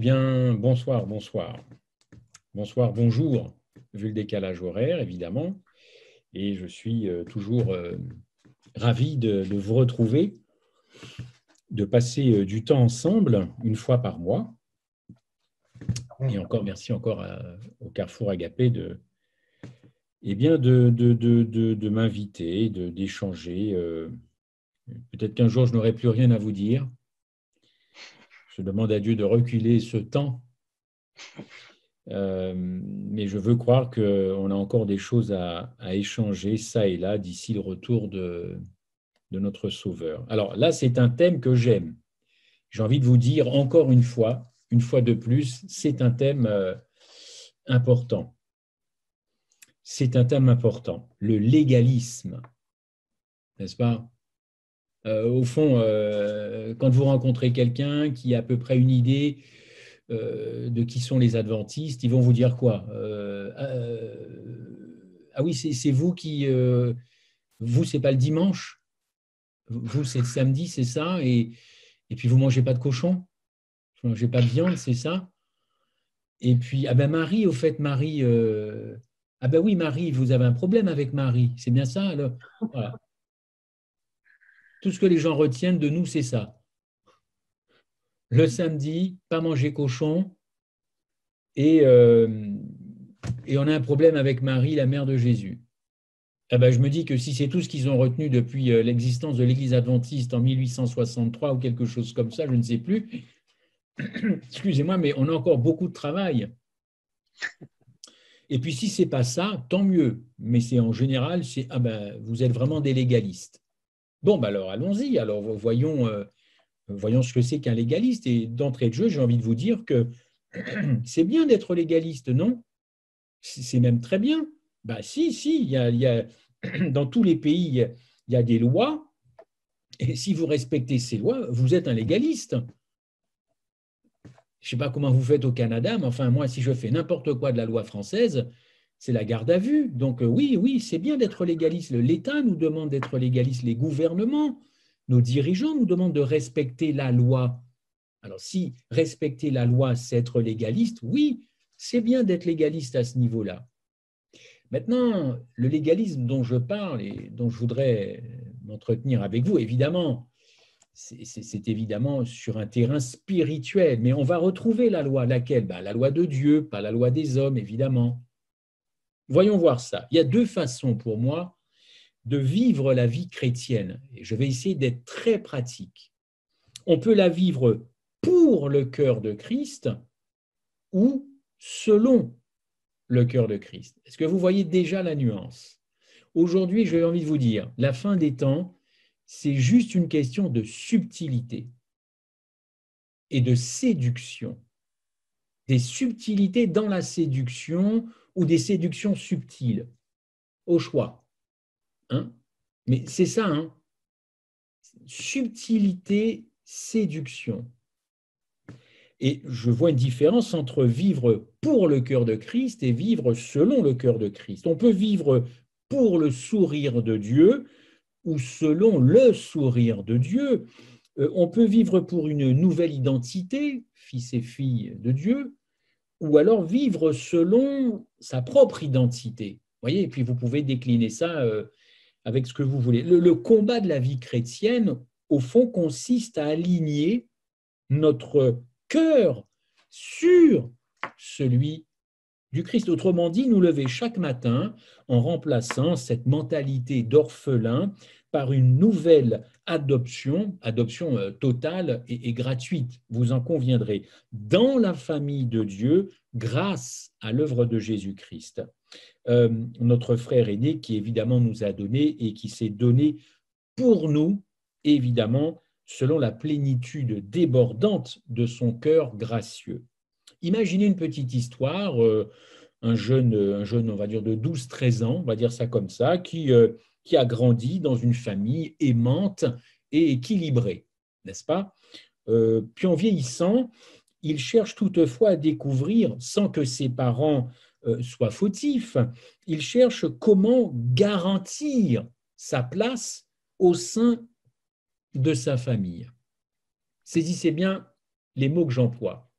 bien, bonsoir, bonsoir. Bonsoir, bonjour, vu le décalage horaire, évidemment. Et je suis toujours ravi de vous retrouver, de passer du temps ensemble une fois par mois. Et encore, merci encore au Carrefour Agapé de m'inviter, d'échanger. Peut-être qu'un jour, je n'aurai plus rien à vous dire. Je demande à Dieu de reculer ce temps. Mais je veux croire qu'on a encore des choses à échanger, ça et là, d'ici le retour de notre Sauveur. Alors là, c'est un thème que j'aime. J'ai envie de vous dire encore une fois de plus, c'est un thème important. C'est un thème important, le légalisme, n'est-ce pas? Au fond, quand vous rencontrez quelqu'un qui a à peu près une idée de qui sont les adventistes, ils vont vous dire quoi? Ah oui, c'est vous qui... vous, c'est pas le dimanche, vous, c'est le samedi, c'est ça, et puis vous mangez pas de cochon, vous mangez pas de viande, c'est ça? Et puis, ah ben Marie, au fait, Marie... ah ben oui, Marie, vous avez un problème avec Marie, c'est bien ça? Alors, voilà. Tout ce que les gens retiennent de nous, c'est ça. Le samedi, pas manger cochon, et, euh, et on a un problème avec Marie, la mère de Jésus. Eh ben, je me dis que si c'est tout ce qu'ils ont retenu depuis l'existence de l'Église adventiste en 1863 ou quelque chose comme ça, je ne sais plus, excusez-moi, mais on a encore beaucoup de travail. Et puis si ce n'est pas ça, tant mieux. Mais c'est en général, c'est ah ben, vous êtes vraiment des légalistes. Bon, ben alors allons-y, alors voyons ce que c'est qu'un légaliste. Et d'entrée de jeu, j'ai envie de vous dire que c'est bien d'être légaliste, non? C'est même très bien. Ben, si, dans tous les pays, il y a des lois, et si vous respectez ces lois, vous êtes un légaliste. Je ne sais pas comment vous faites au Canada, mais enfin, moi, si je fais n'importe quoi de la loi française, c'est la garde à vue. Donc oui, c'est bien d'être légaliste. L'État nous demande d'être légaliste, les gouvernements, nos dirigeants nous demandent de respecter la loi. Alors si respecter la loi, c'est être légaliste, oui, c'est bien d'être légaliste à ce niveau-là. Maintenant, le légalisme dont je parle et dont je voudrais m'entretenir avec vous, évidemment, c'est évidemment sur un terrain spirituel, mais on va retrouver la loi, laquelle? Ben, la loi de Dieu, pas la loi des hommes, évidemment. Voyons voir ça. Il y a deux façons pour moi de vivre la vie chrétienne, et je vais essayer d'être très pratique. On peut la vivre pour le cœur de Christ ou selon le cœur de Christ. Est-ce que vous voyez déjà la nuance? Aujourd'hui, j'ai envie de vous dire, la fin des temps, c'est juste une question de subtilité et de séduction. Des subtilités dans la séduction ou des séductions subtiles, au choix. Hein? Mais c'est ça, hein? Subtilité, séduction. Et je vois une différence entre vivre pour le cœur de Christ et vivre selon le cœur de Christ. On peut vivre pour le sourire de Dieu ou selon le sourire de Dieu. On peut vivre pour une nouvelle identité, fils et filles de Dieu, ou alors vivre selon sa propre identité. Vous voyez, et puis vous pouvez décliner ça avec ce que vous voulez. Le combat de la vie chrétienne, au fond, consiste à aligner notre cœur sur celui du Christ. Autrement dit, nous lever chaque matin en remplaçant cette mentalité d'orphelin par une nouvelle adoption totale et gratuite, vous en conviendrez, dans la famille de Dieu grâce à l'œuvre de Jésus-Christ. Notre frère aîné qui évidemment nous a donné et qui s'est donné pour nous, évidemment, selon la plénitude débordante de son cœur gracieux. Imaginez une petite histoire, un jeune, on va dire de 12-13 ans, on va dire ça comme ça, qui a grandi dans une famille aimante et équilibrée, n'est-ce pas? Puis en vieillissant, il cherche toutefois à découvrir, sans que ses parents soient fautifs, il cherche comment garantir sa place au sein de sa famille. Saisissez bien les mots que j'emploie.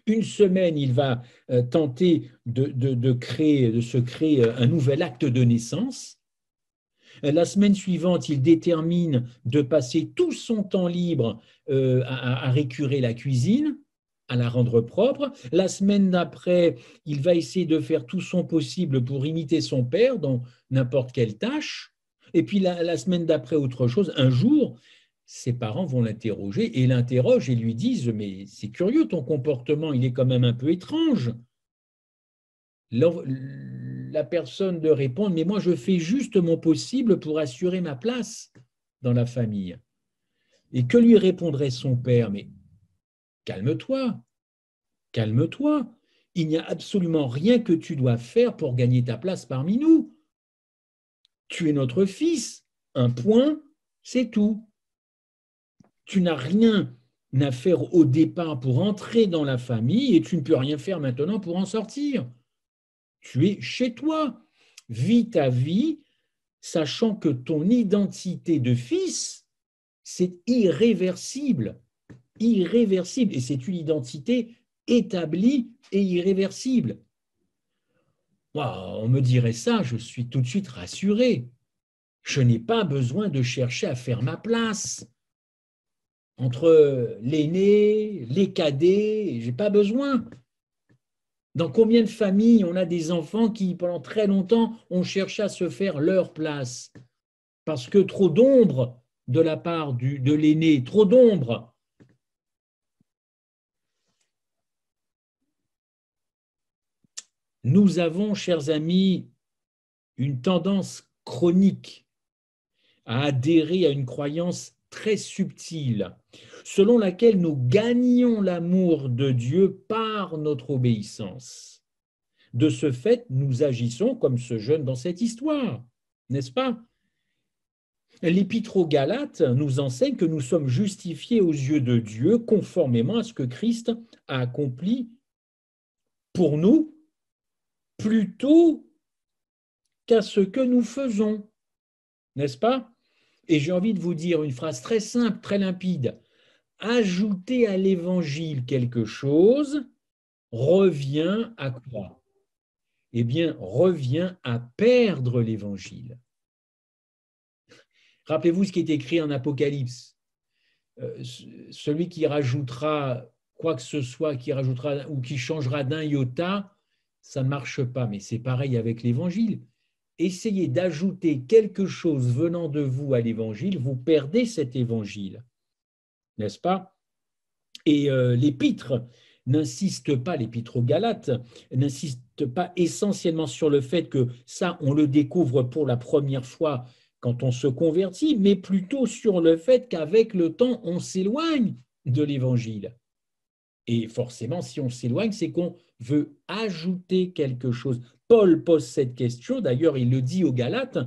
Une semaine, il va tenter de se créer un nouvel acte de naissance. La semaine suivante, il détermine de passer tout son temps libre à récurer la cuisine, à la rendre propre. La semaine d'après, il va essayer de faire tout son possible pour imiter son père dans n'importe quelle tâche. Et puis la semaine d'après, autre chose. Un jour, ses parents vont l'interroger et l'interrogent et lui disent « Mais c'est curieux, ton comportement, il est quand même un peu étrange. » La personne de répondre « Mais moi, je fais juste mon possible pour assurer ma place dans la famille. » Et que lui répondrait son père ? « Mais calme-toi, calme-toi. Il n'y a absolument rien que tu dois faire pour gagner ta place parmi nous. Tu es notre fils, un point, c'est tout. Tu n'as rien à faire au départ pour entrer dans la famille et tu ne peux rien faire maintenant pour en sortir. Tu es chez toi. Vis ta vie, sachant que ton identité de fils, c'est irréversible. Irréversible. Et c'est une identité établie et irréversible. Wow, on me dirait ça, je suis tout de suite rassuré. Je n'ai pas besoin de chercher à faire ma place. Entre l'aîné, les cadets, je n'ai pas besoin. Dans combien de familles on a des enfants qui, pendant très longtemps, ont cherché à se faire leur place parce que trop d'ombre de la part de l'aîné, trop d'ombre. Nous avons, chers amis, une tendance chronique à adhérer à une croyance très subtile, selon laquelle nous gagnons l'amour de Dieu par notre obéissance. De ce fait, nous agissons comme ce jeune dans cette histoire, n'est-ce pas ? L'Épître aux Galates nous enseigne que nous sommes justifiés aux yeux de Dieu conformément à ce que Christ a accompli pour nous, plutôt qu'à ce que nous faisons, n'est-ce pas ? Et j'ai envie de vous dire une phrase très simple, très limpide. Ajouter à l'évangile quelque chose revient à quoi ? Eh bien, revient à perdre l'évangile. Rappelez-vous ce qui est écrit en Apocalypse. Celui qui rajoutera quoi que ce soit, qui rajoutera ou qui changera d'un iota, ça ne marche pas. Mais c'est pareil avec l'évangile. Essayez d'ajouter quelque chose venant de vous à l'évangile, vous perdez cet évangile, n'est-ce pas ? Et l'épître n'insiste pas, l'épître aux Galates, n'insiste pas essentiellement sur le fait que ça, on le découvre pour la première fois quand on se convertit, mais plutôt sur le fait qu'avec le temps, on s'éloigne de l'évangile. Et forcément, si on s'éloigne, c'est qu'on veut ajouter quelque chose. Paul pose cette question, d'ailleurs, il le dit aux Galates,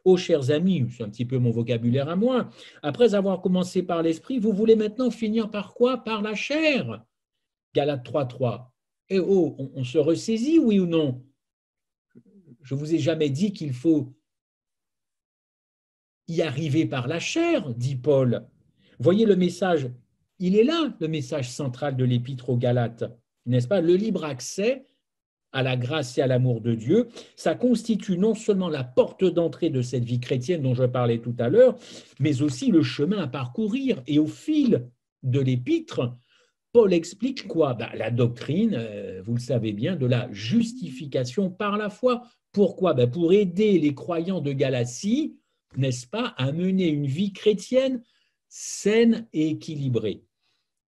ô chers amis, c'est un petit peu mon vocabulaire à moi, après avoir commencé par l'esprit, vous voulez maintenant finir par quoi ? Par la chair. Galates 3.3. Et oh, on se ressaisit, oui ou non ? Je ne vous ai jamais dit qu'il faut y arriver par la chair, dit Paul. Voyez le message, il est là, le message central de l'épître aux Galates, n'est-ce pas ? Le libre accès à la grâce et à l'amour de Dieu, ça constitue non seulement la porte d'entrée de cette vie chrétienne dont je parlais tout à l'heure, mais aussi le chemin à parcourir. Et au fil de l'épître, Paul explique quoi ? La doctrine, vous le savez bien, de la justification par la foi. Pourquoi ? Pour aider les croyants de Galatie, n'est-ce pas, à mener une vie chrétienne saine et équilibrée.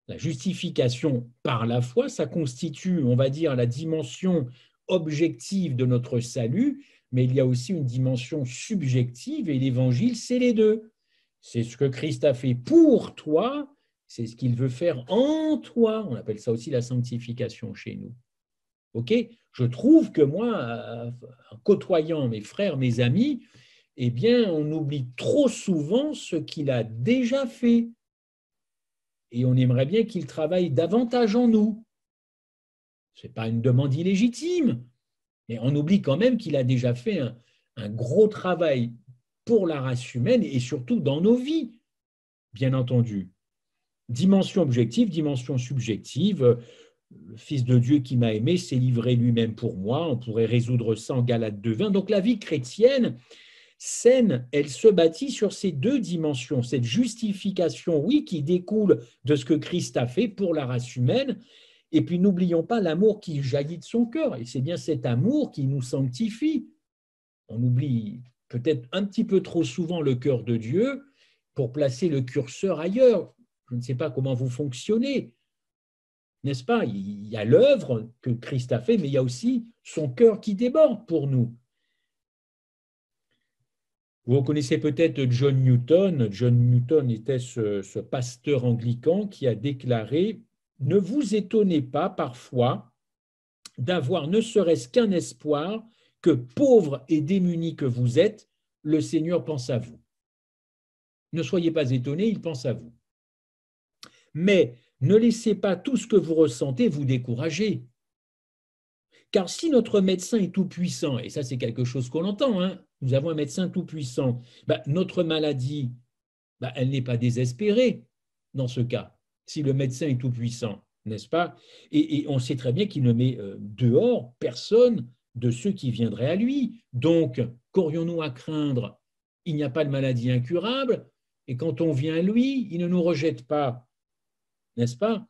La justification par la foi, ça constitue, on va dire, la dimension objective de notre salut, mais il y a aussi une dimension subjective et l'Évangile, c'est les deux. C'est ce que Christ a fait pour toi, c'est ce qu'il veut faire en toi. On appelle ça aussi la sanctification chez nous. Ok ? Je trouve que moi, en côtoyant mes frères, mes amis, eh bien, on oublie trop souvent ce qu'il a déjà fait. Et on aimerait bien qu'il travaille davantage en nous. Ce n'est pas une demande illégitime, mais on oublie quand même qu'il a déjà fait un gros travail pour la race humaine et surtout dans nos vies, bien entendu. Dimension objective, dimension subjective. le Fils de Dieu qui m'a aimé s'est livré lui-même pour moi. On pourrait résoudre ça en Galates 2,20. Donc la vie chrétienne saine, elle se bâtit sur ces deux dimensions. Cette justification, oui, qui découle de ce que Christ a fait pour la race humaine. Et puis n'oublions pas l'amour qui jaillit de son cœur. Et c'est bien cet amour qui nous sanctifie. On oublie peut-être un petit peu trop souvent le cœur de Dieu pour placer le curseur ailleurs. Je ne sais pas comment vous fonctionnez, n'est-ce pas? Il y a l'œuvre que Christ a fait, mais il y a aussi son cœur qui déborde pour nous. Vous connaissez peut-être John Newton. John Newton était ce pasteur anglican qui a déclaré « Ne vous étonnez pas parfois d'avoir ne serait-ce qu'un espoir que, pauvre et démuni que vous êtes, le Seigneur pense à vous. Ne soyez pas étonnés, il pense à vous. Mais ne laissez pas tout ce que vous ressentez vous décourager. Car si notre médecin est tout-puissant, et ça c'est quelque chose qu'on entend, hein, nous avons un médecin tout-puissant, notre maladie, elle n'est pas désespérée dans ce cas, si le médecin est tout-puissant, n'est-ce pas? Et on sait très bien qu'il ne met dehors personne de ceux qui viendraient à lui. Donc, qu'aurions-nous à craindre? Il n'y a pas de maladie incurable, et quand on vient à lui, il ne nous rejette pas, n'est-ce pas?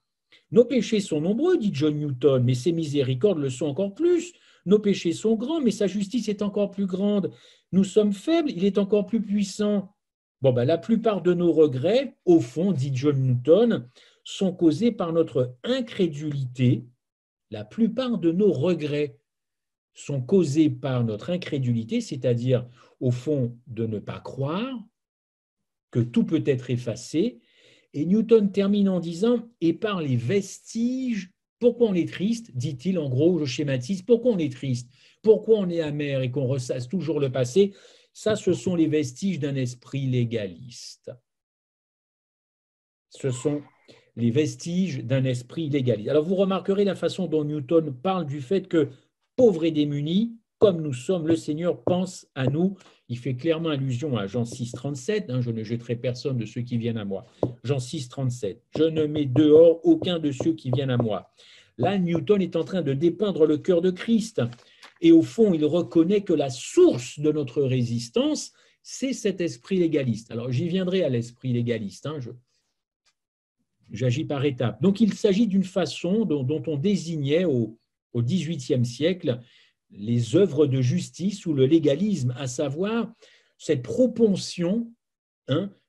Nos péchés sont nombreux, dit John Newton, mais ses miséricordes le sont encore plus. Nos péchés sont grands, mais sa justice est encore plus grande. Nous sommes faibles, il est encore plus puissant. La plupart de nos regrets, au fond, dit John Newton, sont causés par notre incrédulité. La plupart de nos regrets sont causés par notre incrédulité, c'est-à-dire, au fond, de ne pas croire que tout peut être effacé. Et Newton termine en disant « Et par les vestiges, pourquoi on est triste ?» dit-il, en gros, je schématise, pourquoi on est triste? Pourquoi on est amer et qu'on ressasse toujours le passé? Ça, ce sont les vestiges d'un esprit légaliste. Ce sont les vestiges d'un esprit légaliste. Alors, vous remarquerez la façon dont Newton parle du fait que, pauvres et démunis, comme nous sommes, le Seigneur pense à nous. Il fait clairement allusion à Jean 6, 37, je ne jetterai personne de ceux qui viennent à moi. Jean 6, 37, je ne mets dehors aucun de ceux qui viennent à moi. Là, Newton est en train de dépeindre le cœur de Christ. Et au fond, il reconnaît que la source de notre résistance, c'est cet esprit légaliste. Alors, j'y viendrai à l'esprit légaliste, j'agis par étapes. Donc, il s'agit d'une façon dont on désignait au XVIIIe siècle les œuvres de justice ou le légalisme, à savoir cette propension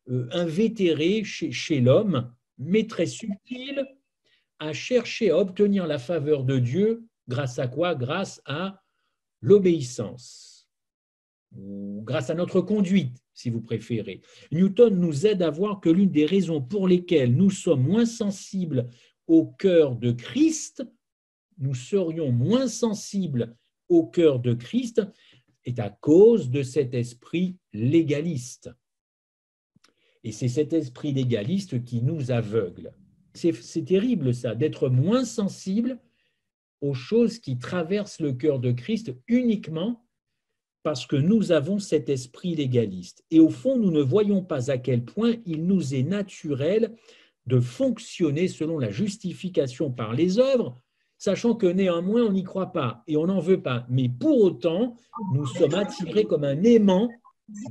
invétérée chez l'homme, mais très subtile, à chercher à obtenir la faveur de Dieu, grâce à quoi? Grâce à l'obéissance, ou grâce à notre conduite, si vous préférez. Newton nous aide à voir que l'une des raisons pour lesquelles nous sommes moins sensibles au cœur de Christ, nous serions moins sensibles au cœur de Christ, est à cause de cet esprit légaliste. Et c'est cet esprit légaliste qui nous aveugle. C'est terrible ça, d'être moins sensible aux choses qui traversent le cœur de Christ uniquement parce que nous avons cet esprit légaliste. Et au fond, nous ne voyons pas à quel point il nous est naturel de fonctionner selon la justification par les œuvres, sachant que néanmoins, on n'y croit pas et on n'en veut pas. Mais pour autant, nous sommes attirés comme un aimant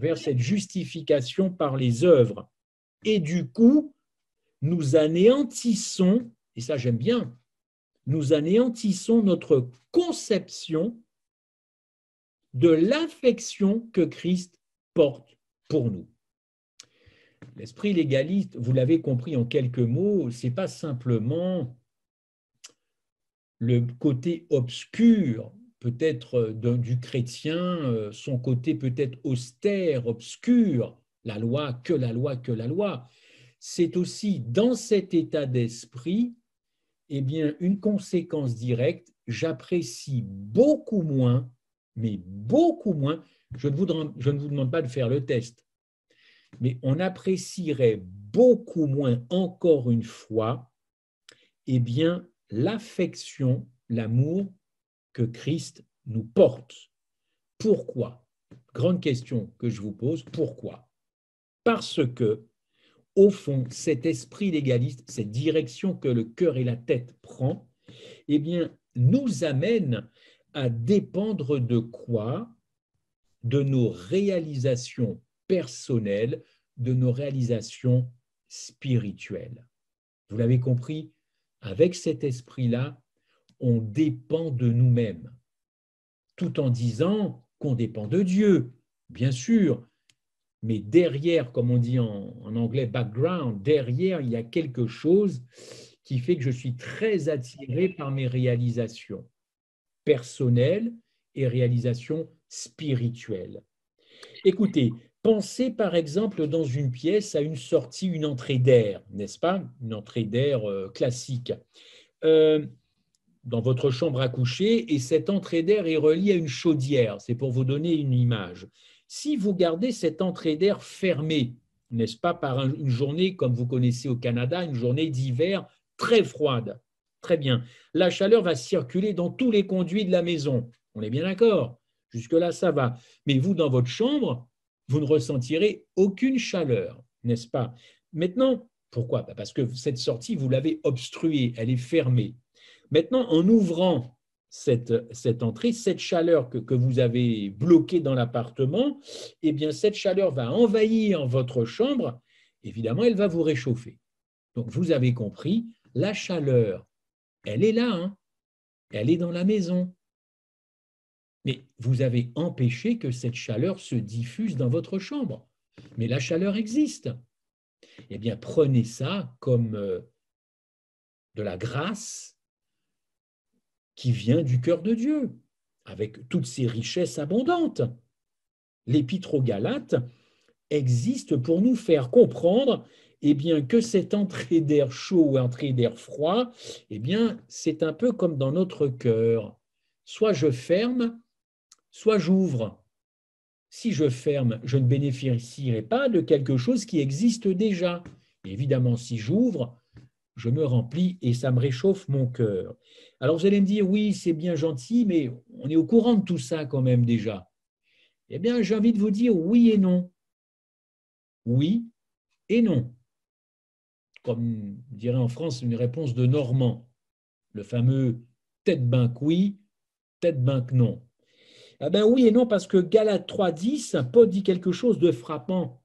vers cette justification par les œuvres. Et du coup, nous anéantissons, et ça j'aime bien, nous anéantissons notre conception de l'affection que Christ porte pour nous. L'esprit légaliste, vous l'avez compris en quelques mots, ce n'est pas simplement le côté obscur, peut-être du chrétien, son côté peut-être austère, obscur, la loi, que la loi, que la loi. C'est aussi dans cet état d'esprit, une conséquence directe, j'apprécie beaucoup moins, mais beaucoup moins, je ne vous demande pas de faire le test, mais on apprécierait beaucoup moins, encore une fois, l'affection, l'amour que Christ nous porte. Pourquoi? Grande question que je vous pose, pourquoi? Parce que, au fond, cet esprit légaliste, cette direction que le cœur et la tête prend, eh bien, nous amène à dépendre de quoi? De nos réalisations personnelles, de nos réalisations spirituelles. Vous l'avez compris, avec cet esprit-là, on dépend de nous-mêmes, tout en disant qu'on dépend de Dieu, bien sûr, mais derrière, comme on dit en anglais, background, derrière, il y a quelque chose qui fait que je suis très attiré par mes réalisations personnelles et réalisations spirituelles. Écoutez, pensez par exemple dans une pièce à une sortie, une entrée d'air, n'est-ce pas? Une entrée d'air classique. Euh, dans votre chambre à coucher, et cette entrée d'air est reliée à une chaudière. C'est pour vous donner une image. Si vous gardez cette entrée d'air fermée, n'est-ce pas, par une journée, comme vous connaissez au Canada, une journée d'hiver très froide, très bien, la chaleur va circuler dans tous les conduits de la maison. On est bien d'accord? Jusque-là, ça va. Mais vous, dans votre chambre, vous ne ressentirez aucune chaleur, n'est-ce pas? Maintenant, pourquoi? Parce que cette sortie, vous l'avez obstruée, elle est fermée. Maintenant, en ouvrant cette entrée, cette chaleur que vous avez bloquée dans l'appartement, eh bien, cette chaleur va envahir votre chambre. Évidemment, elle va vous réchauffer. Donc, vous avez compris, la chaleur, elle est là, hein, elle est dans la maison. Mais vous avez empêché que cette chaleur se diffuse dans votre chambre. Mais la chaleur existe. Eh bien, prenez ça comme de la grâce qui vient du cœur de Dieu, avec toutes ses richesses abondantes. L'Épître aux Galates existe pour nous faire comprendre eh bien, que cette entrée d'air chaud ou entrée d'air froid, eh bien, c'est un peu comme dans notre cœur. Soit je ferme, soit j'ouvre. Si je ferme, je ne bénéficierai pas de quelque chose qui existe déjà. Évidemment, si j'ouvre, je me remplis et ça me réchauffe mon cœur. Alors vous allez me dire, oui, c'est bien gentil, mais on est au courant de tout ça quand même déjà. Eh bien, j'ai envie de vous dire oui et non. Oui et non. Comme dirait en France une réponse de Normand, le fameux tête banque oui, tête banque non. Eh bien oui et non, parce que Galates 3,10, Paul dit quelque chose de frappant.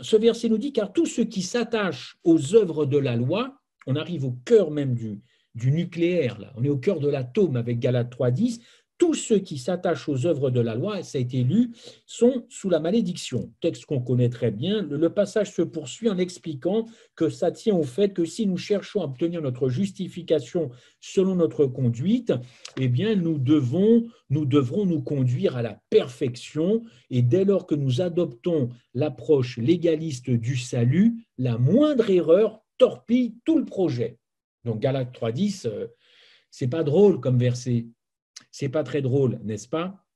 Ce verset nous dit, car tous ceux qui s'attachent aux œuvres de la loi, on arrive au cœur même du nucléaire, là. On est au cœur de l'atome avec Galates 3,10, tous ceux qui s'attachent aux œuvres de la loi, ça a été lu, sont sous la malédiction. Texte qu'on connaît très bien. Le passage se poursuit en expliquant que ça tient au fait que si nous cherchons à obtenir notre justification selon notre conduite, eh bien, nous devrons nous conduire à la perfection. Et dès lors que nous adoptons l'approche légaliste du salut, la moindre erreur torpille tout le projet. Donc Galates 3,10, c'est pas drôle comme verset. C'est pas très drôle, n'est-ce pas?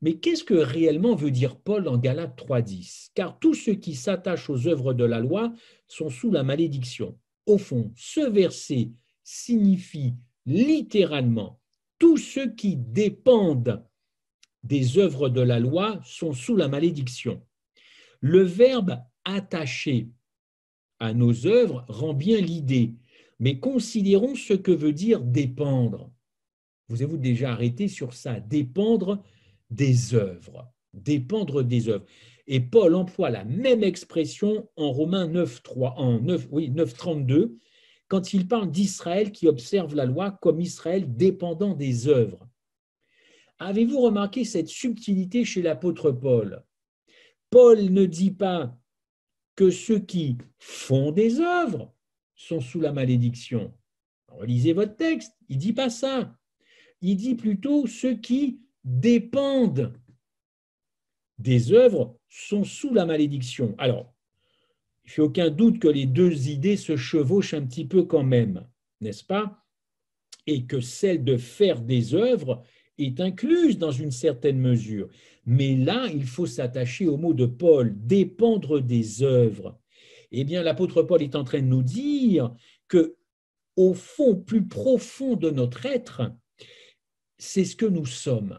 Mais qu'est-ce que réellement veut dire Paul en Galates 3,10? Car tous ceux qui s'attachent aux œuvres de la loi sont sous la malédiction. Au fond, ce verset signifie littéralement tous ceux qui dépendent des œuvres de la loi sont sous la malédiction. Le verbe attacher à nos œuvres rend bien l'idée, mais considérons ce que veut dire dépendre. Vous avez déjà arrêté sur ça, dépendre des œuvres, dépendre des œuvres. Et Paul emploie la même expression en Romains 9,32, quand il parle d'Israël qui observe la loi comme Israël dépendant des œuvres. Avez-vous remarqué cette subtilité chez l'apôtre Paul? Paul ne dit pas que ceux qui font des œuvres sont sous la malédiction. Relisez votre texte, il ne dit pas ça. Il dit plutôt ceux qui dépendent des œuvres sont sous la malédiction. Alors, il ne fait aucun doute que les deux idées se chevauchent un petit peu quand même, n'est-ce pas? Et que celle de faire des œuvres est incluse dans une certaine mesure. Mais là, il faut s'attacher au mot de Paul, dépendre des œuvres. Eh bien, l'apôtre Paul est en train de nous dire que, au fond plus profond de notre être, c'est ce que nous sommes.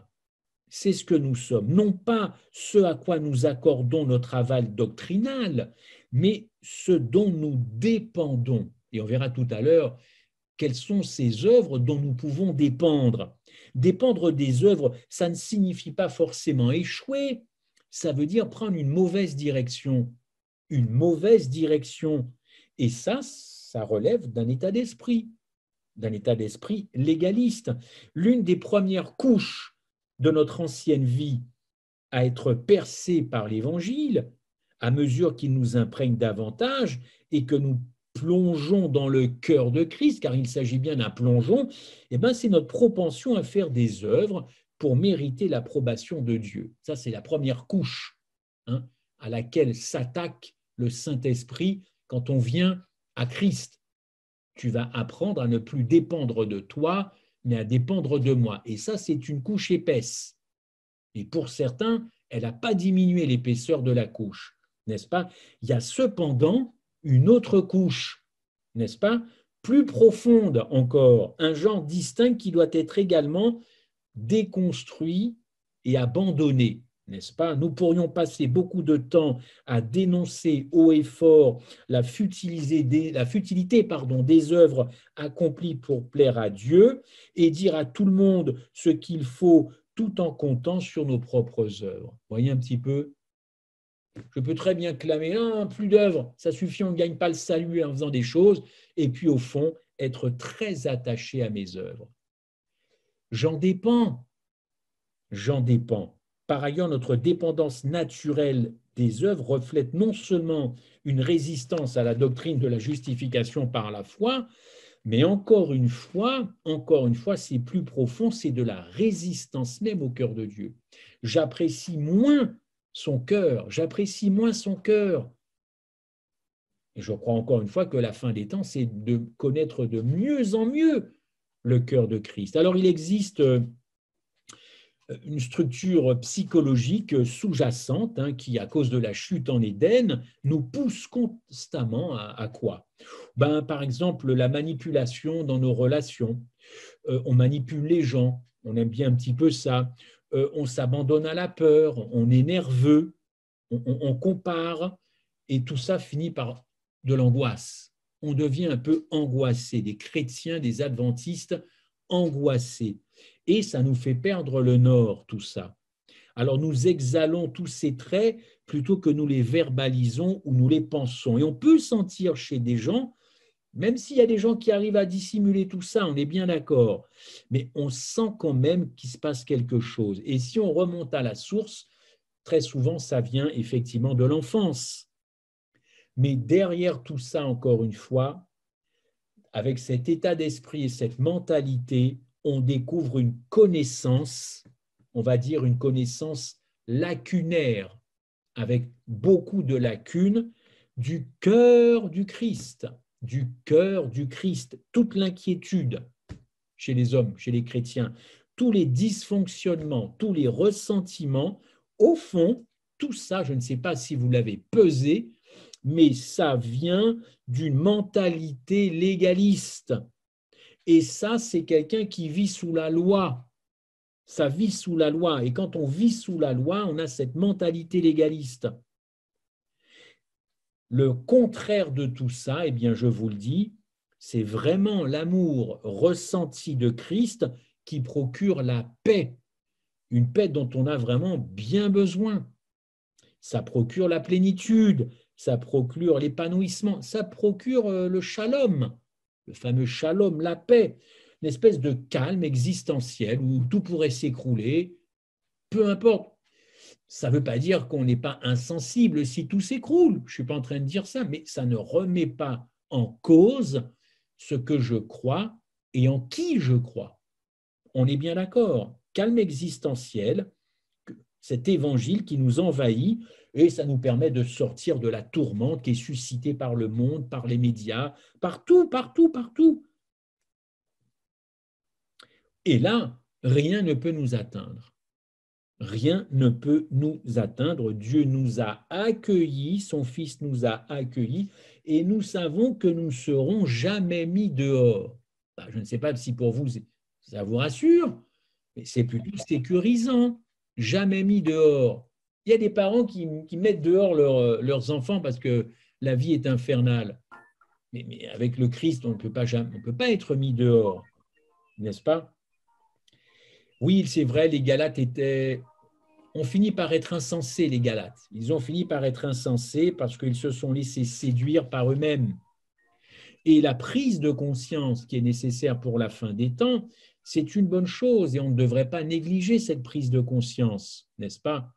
C'est ce que nous sommes. Non pas ce à quoi nous accordons notre aval doctrinal, mais ce dont nous dépendons. Et on verra tout à l'heure quelles sont ces œuvres dont nous pouvons dépendre. Dépendre des œuvres, ça ne signifie pas forcément échouer, ça veut dire prendre une mauvaise direction. Une mauvaise direction. Et ça relève d'un état d'esprit légaliste. L'une des premières couches de notre ancienne vie à être percée par l'Évangile, à mesure qu'il nous imprègne davantage et que nous plongeons dans le cœur de Christ, car il s'agit bien d'un plongeon, eh ben, c'est notre propension à faire des œuvres pour mériter l'approbation de Dieu. Ça, c'est la première couche, hein, à laquelle s'attaque le Saint-Esprit quand on vient à Christ. Tu vas apprendre à ne plus dépendre de toi, mais à dépendre de moi. Et ça, c'est une couche épaisse. Et pour certains, elle n'a pas diminué l'épaisseur de la couche, n'est-ce pas? Il y a cependant une autre couche, n'est-ce pas? Plus profonde encore, un genre distinct qui doit être également déconstruit et abandonné, n'est-ce pas? Nous pourrions passer beaucoup de temps à dénoncer haut et fort la futilité des œuvres accomplies pour plaire à Dieu et dire à tout le monde ce qu'il faut tout en comptant sur nos propres œuvres. Voyez un petit peu? Je peux très bien clamer plus d'œuvres, ça suffit, on ne gagne pas le salut en faisant des choses, et puis au fond, être très attaché à mes œuvres. J'en dépends. Par ailleurs, notre dépendance naturelle des œuvres reflète non seulement une résistance à la doctrine de la justification par la foi, mais encore une fois, c'est plus profond, c'est de la résistance même au cœur de Dieu. J'apprécie moins son cœur. Et je crois encore une fois que la fin des temps, c'est de connaître de mieux en mieux le cœur de Christ. Alors, il existe une structure psychologique sous-jacente qui, à cause de la chute en Éden, nous pousse constamment à quoi? Par exemple, la manipulation dans nos relations. On manipule les gens, on aime bien un petit peu ça. On s'abandonne à la peur, on est nerveux, on compare, et tout ça finit par de l'angoisse. On devient un peu angoissé, des chrétiens, des adventistes angoissés. Et ça nous fait perdre le nord, tout ça. Alors nous exhalons tous ces traits plutôt que nous les verbalisons ou nous les pensons. Et on peut sentir chez des gens, même s'il y a des gens qui arrivent à dissimuler tout ça, on est bien d'accord, mais on sent quand même qu'il se passe quelque chose. Et si on remonte à la source, très souvent, ça vient effectivement de l'enfance. Mais derrière tout ça, encore une fois, avec cet état d'esprit et cette mentalité, on découvre une connaissance, on va dire une connaissance lacunaire, avec beaucoup de lacunes, du cœur du Christ, toute l'inquiétude chez les hommes, chez les chrétiens, tous les dysfonctionnements, tous les ressentiments, au fond, tout ça, je ne sais pas si vous l'avez pesé, mais ça vient d'une mentalité légaliste. Et ça, c'est quelqu'un qui vit sous la loi. Ça vit sous la loi. Et quand on vit sous la loi, on a cette mentalité légaliste. Le contraire de tout ça, eh bien, je vous le dis, c'est vraiment l'amour ressenti de Christ qui procure la paix, une paix dont on a vraiment bien besoin. Ça procure la plénitude, ça procure l'épanouissement, ça procure le shalom, le fameux shalom, la paix, une espèce de calme existentiel où tout pourrait s'écrouler, peu importe. Ça ne veut pas dire qu'on n'est pas insensible si tout s'écroule, je ne suis pas en train de dire ça, mais ça ne remet pas en cause ce que je crois et en qui je crois. On est bien d'accord, calme existentiel, cet évangile qui nous envahit, et ça nous permet de sortir de la tourmente qui est suscitée par le monde, par les médias, partout. Et là, rien ne peut nous atteindre. Rien ne peut nous atteindre. Dieu nous a accueillis, son Fils nous a accueillis, et nous savons que nous ne serons jamais mis dehors. Je ne sais pas si pour vous, ça vous rassure, mais c'est plutôt sécurisant. Jamais mis dehors. Il y a des parents qui mettent dehors leurs enfants parce que la vie est infernale. Mais avec le Christ, on ne peut pas être mis dehors, n'est-ce pas? Oui, c'est vrai, les Galates ont fini par être insensés, les Galates. Ils ont fini par être insensés parce qu'ils se sont laissés séduire par eux-mêmes. Et la prise de conscience qui est nécessaire pour la fin des temps, c'est une bonne chose et on ne devrait pas négliger cette prise de conscience, n'est-ce pas?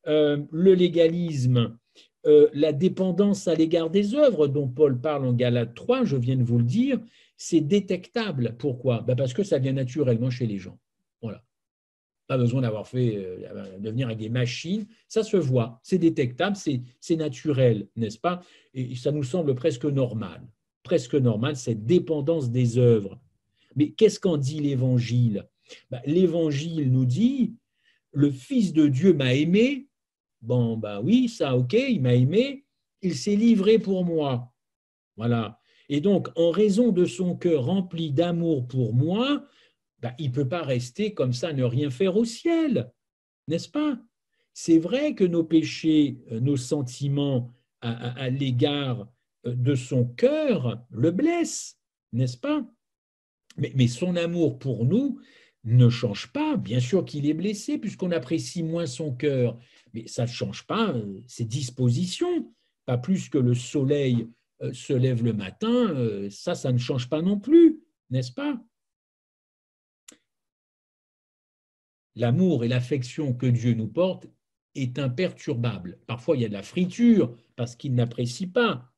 Le légalisme, la dépendance à l'égard des œuvres dont Paul parle en Galates 3, je viens de vous le dire, c'est détectable. Pourquoi? Parce que ça vient naturellement chez les gens. Voilà. Pas besoin d'avoir fait devenir avec des machines. Ça se voit, c'est détectable, c'est naturel, n'est-ce pas? Et ça nous semble presque normal, cette dépendance des œuvres. Mais qu'est-ce qu'en dit l'Évangile? L'Évangile nous dit, le Fils de Dieu m'a aimé. Bon, oui, ça, ok, il m'a aimé, il s'est livré pour moi. Voilà. Et donc, en raison de son cœur rempli d'amour pour moi, il ne peut pas rester comme ça, ne rien faire au ciel, n'est-ce pas? C'est vrai que nos péchés, nos sentiments à l'égard de son cœur le blessent, n'est-ce pas? Mais son amour pour nous ne change pas. Bien sûr qu'il est blessé puisqu'on apprécie moins son cœur, mais ça ne change pas ses dispositions, pas plus que le soleil se lève le matin, ça ne change pas non plus, n'est-ce pas? L'amour et l'affection que Dieu nous porte est imperturbable. Parfois, il y a de la friture parce qu'il n'apprécie pas,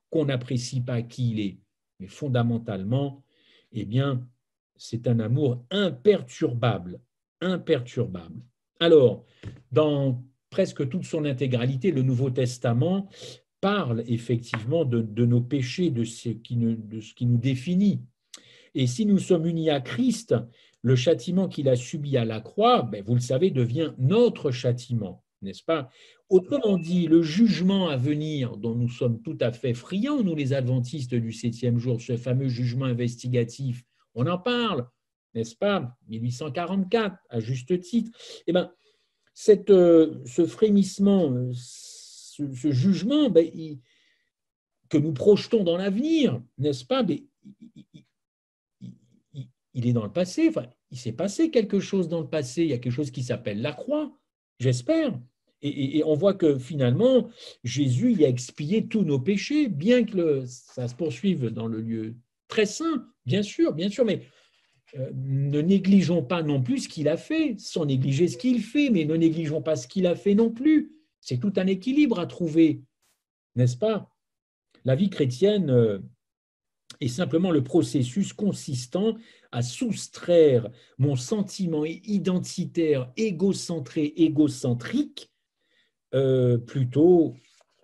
qu'on n'apprécie pas qui il est. Mais fondamentalement, eh bien, c'est un amour imperturbable, imperturbable. Alors, dans presque toute son intégralité, le Nouveau Testament parle effectivement de nos péchés, de ce qui nous définit. Et si nous sommes unis à Christ, le châtiment qu'il a subi à la croix, vous le savez, devient notre châtiment, n'est-ce pas? Autrement dit, le jugement à venir dont nous sommes tout à fait friands, nous les adventistes du 7e jour, ce fameux jugement investigatif, on en parle, n'est-ce pas? 1844, à juste titre. Eh bien, ce frémissement, ce jugement que nous projetons dans l'avenir, n'est-ce pas? Il est dans le passé. Enfin, il s'est passé quelque chose dans le passé. Il y a quelque chose qui s'appelle la croix, j'espère. Et on voit que finalement, Jésus y a expié tous nos péchés, bien que ça se poursuive dans le lieu très saint, bien sûr, mais ne négligeons pas non plus ce qu'il a fait, sans négliger ce qu'il fait, mais ne négligeons pas ce qu'il a fait non plus. C'est tout un équilibre à trouver, n'est-ce pas? La vie chrétienne est simplement le processus consistant à soustraire mon sentiment identitaire égocentré, égocentrique, plutôt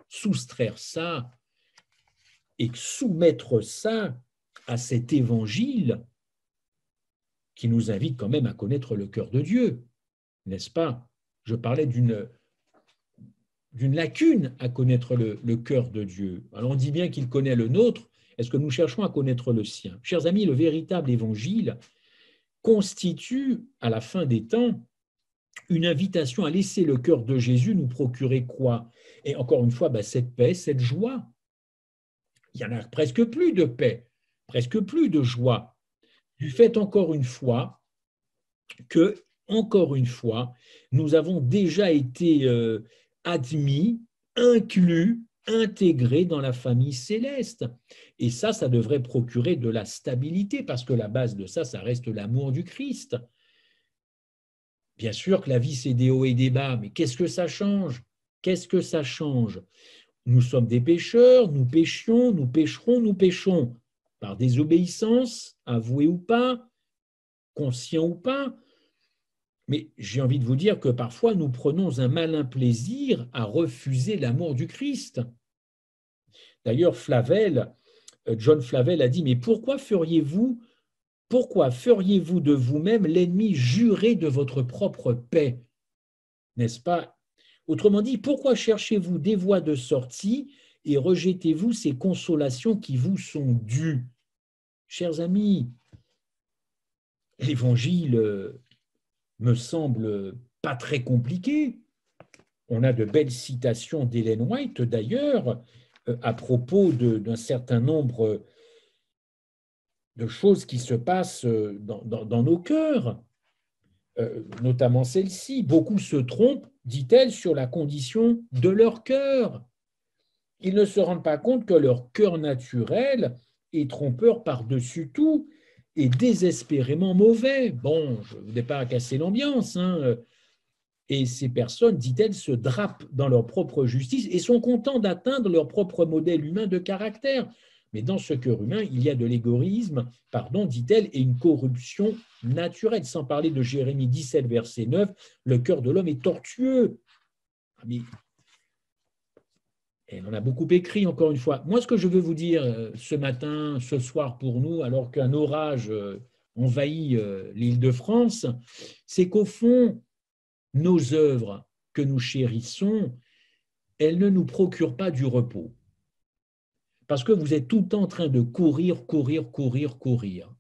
soustraire ça et soumettre ça à cet évangile qui nous invite quand même à connaître le cœur de Dieu, n'est-ce pas? Je parlais d'une lacune à connaître le cœur de Dieu. Alors on dit bien qu'il connaît le nôtre, est-ce que nous cherchons à connaître le sien? Chers amis, le véritable évangile constitue, à la fin des temps, une invitation à laisser le cœur de Jésus nous procurer quoi? Et encore une fois, cette paix, cette joie. Il n'y en a presque plus de paix, presque plus de joie. Du fait, encore une fois, nous avons déjà été admis, inclus, intégrés dans la famille céleste. Et ça devrait procurer de la stabilité, parce que la base de ça reste l'amour du Christ. Bien sûr que la vie, c'est des hauts et des bas, mais qu'est-ce que ça change? Qu'est-ce que ça change? Nous sommes des pécheurs, nous péchions, nous pécherons, nous péchons, par désobéissance, avouée ou pas, conscient ou pas. Mais j'ai envie de vous dire que parfois, nous prenons un malin plaisir à refuser l'amour du Christ. D'ailleurs, John Flavel a dit, mais pourquoi feriez-vous de vous-même l'ennemi juré de votre propre paix? N'est-ce pas? Autrement dit, pourquoi cherchez-vous des voies de sortie et rejetez-vous ces consolations qui vous sont dues? Chers amis, l'évangile me semble pas très compliqué. On a de belles citations d'Ellen White, d'ailleurs, à propos d'un certain nombre de choses qui se passent dans nos cœurs, notamment celle-ci. Beaucoup se trompent, dit-elle, sur la condition de leur cœur. Ils ne se rendent pas compte que leur cœur naturel est trompeur par-dessus tout et désespérément mauvais. Bon, je ne voudrais pas casser l'ambiance, hein. Et ces personnes, dit-elle, se drapent dans leur propre justice et sont contents d'atteindre leur propre modèle humain de caractère. Mais dans ce cœur humain, il y a de l'égoïsme, pardon, dit-elle, et une corruption naturelle. Sans parler de Jérémie 17, verset 9, le cœur de l'homme est tortueux. Mais elle en a beaucoup écrit, encore une fois. Moi, ce que je veux vous dire ce matin, ce soir pour nous, alors qu'un orage envahit l'Île-de-France, c'est qu'au fond, nos œuvres que nous chérissons, elles ne nous procurent pas du repos. Parce que vous êtes tout le temps en train de courir, courir, courir, courir.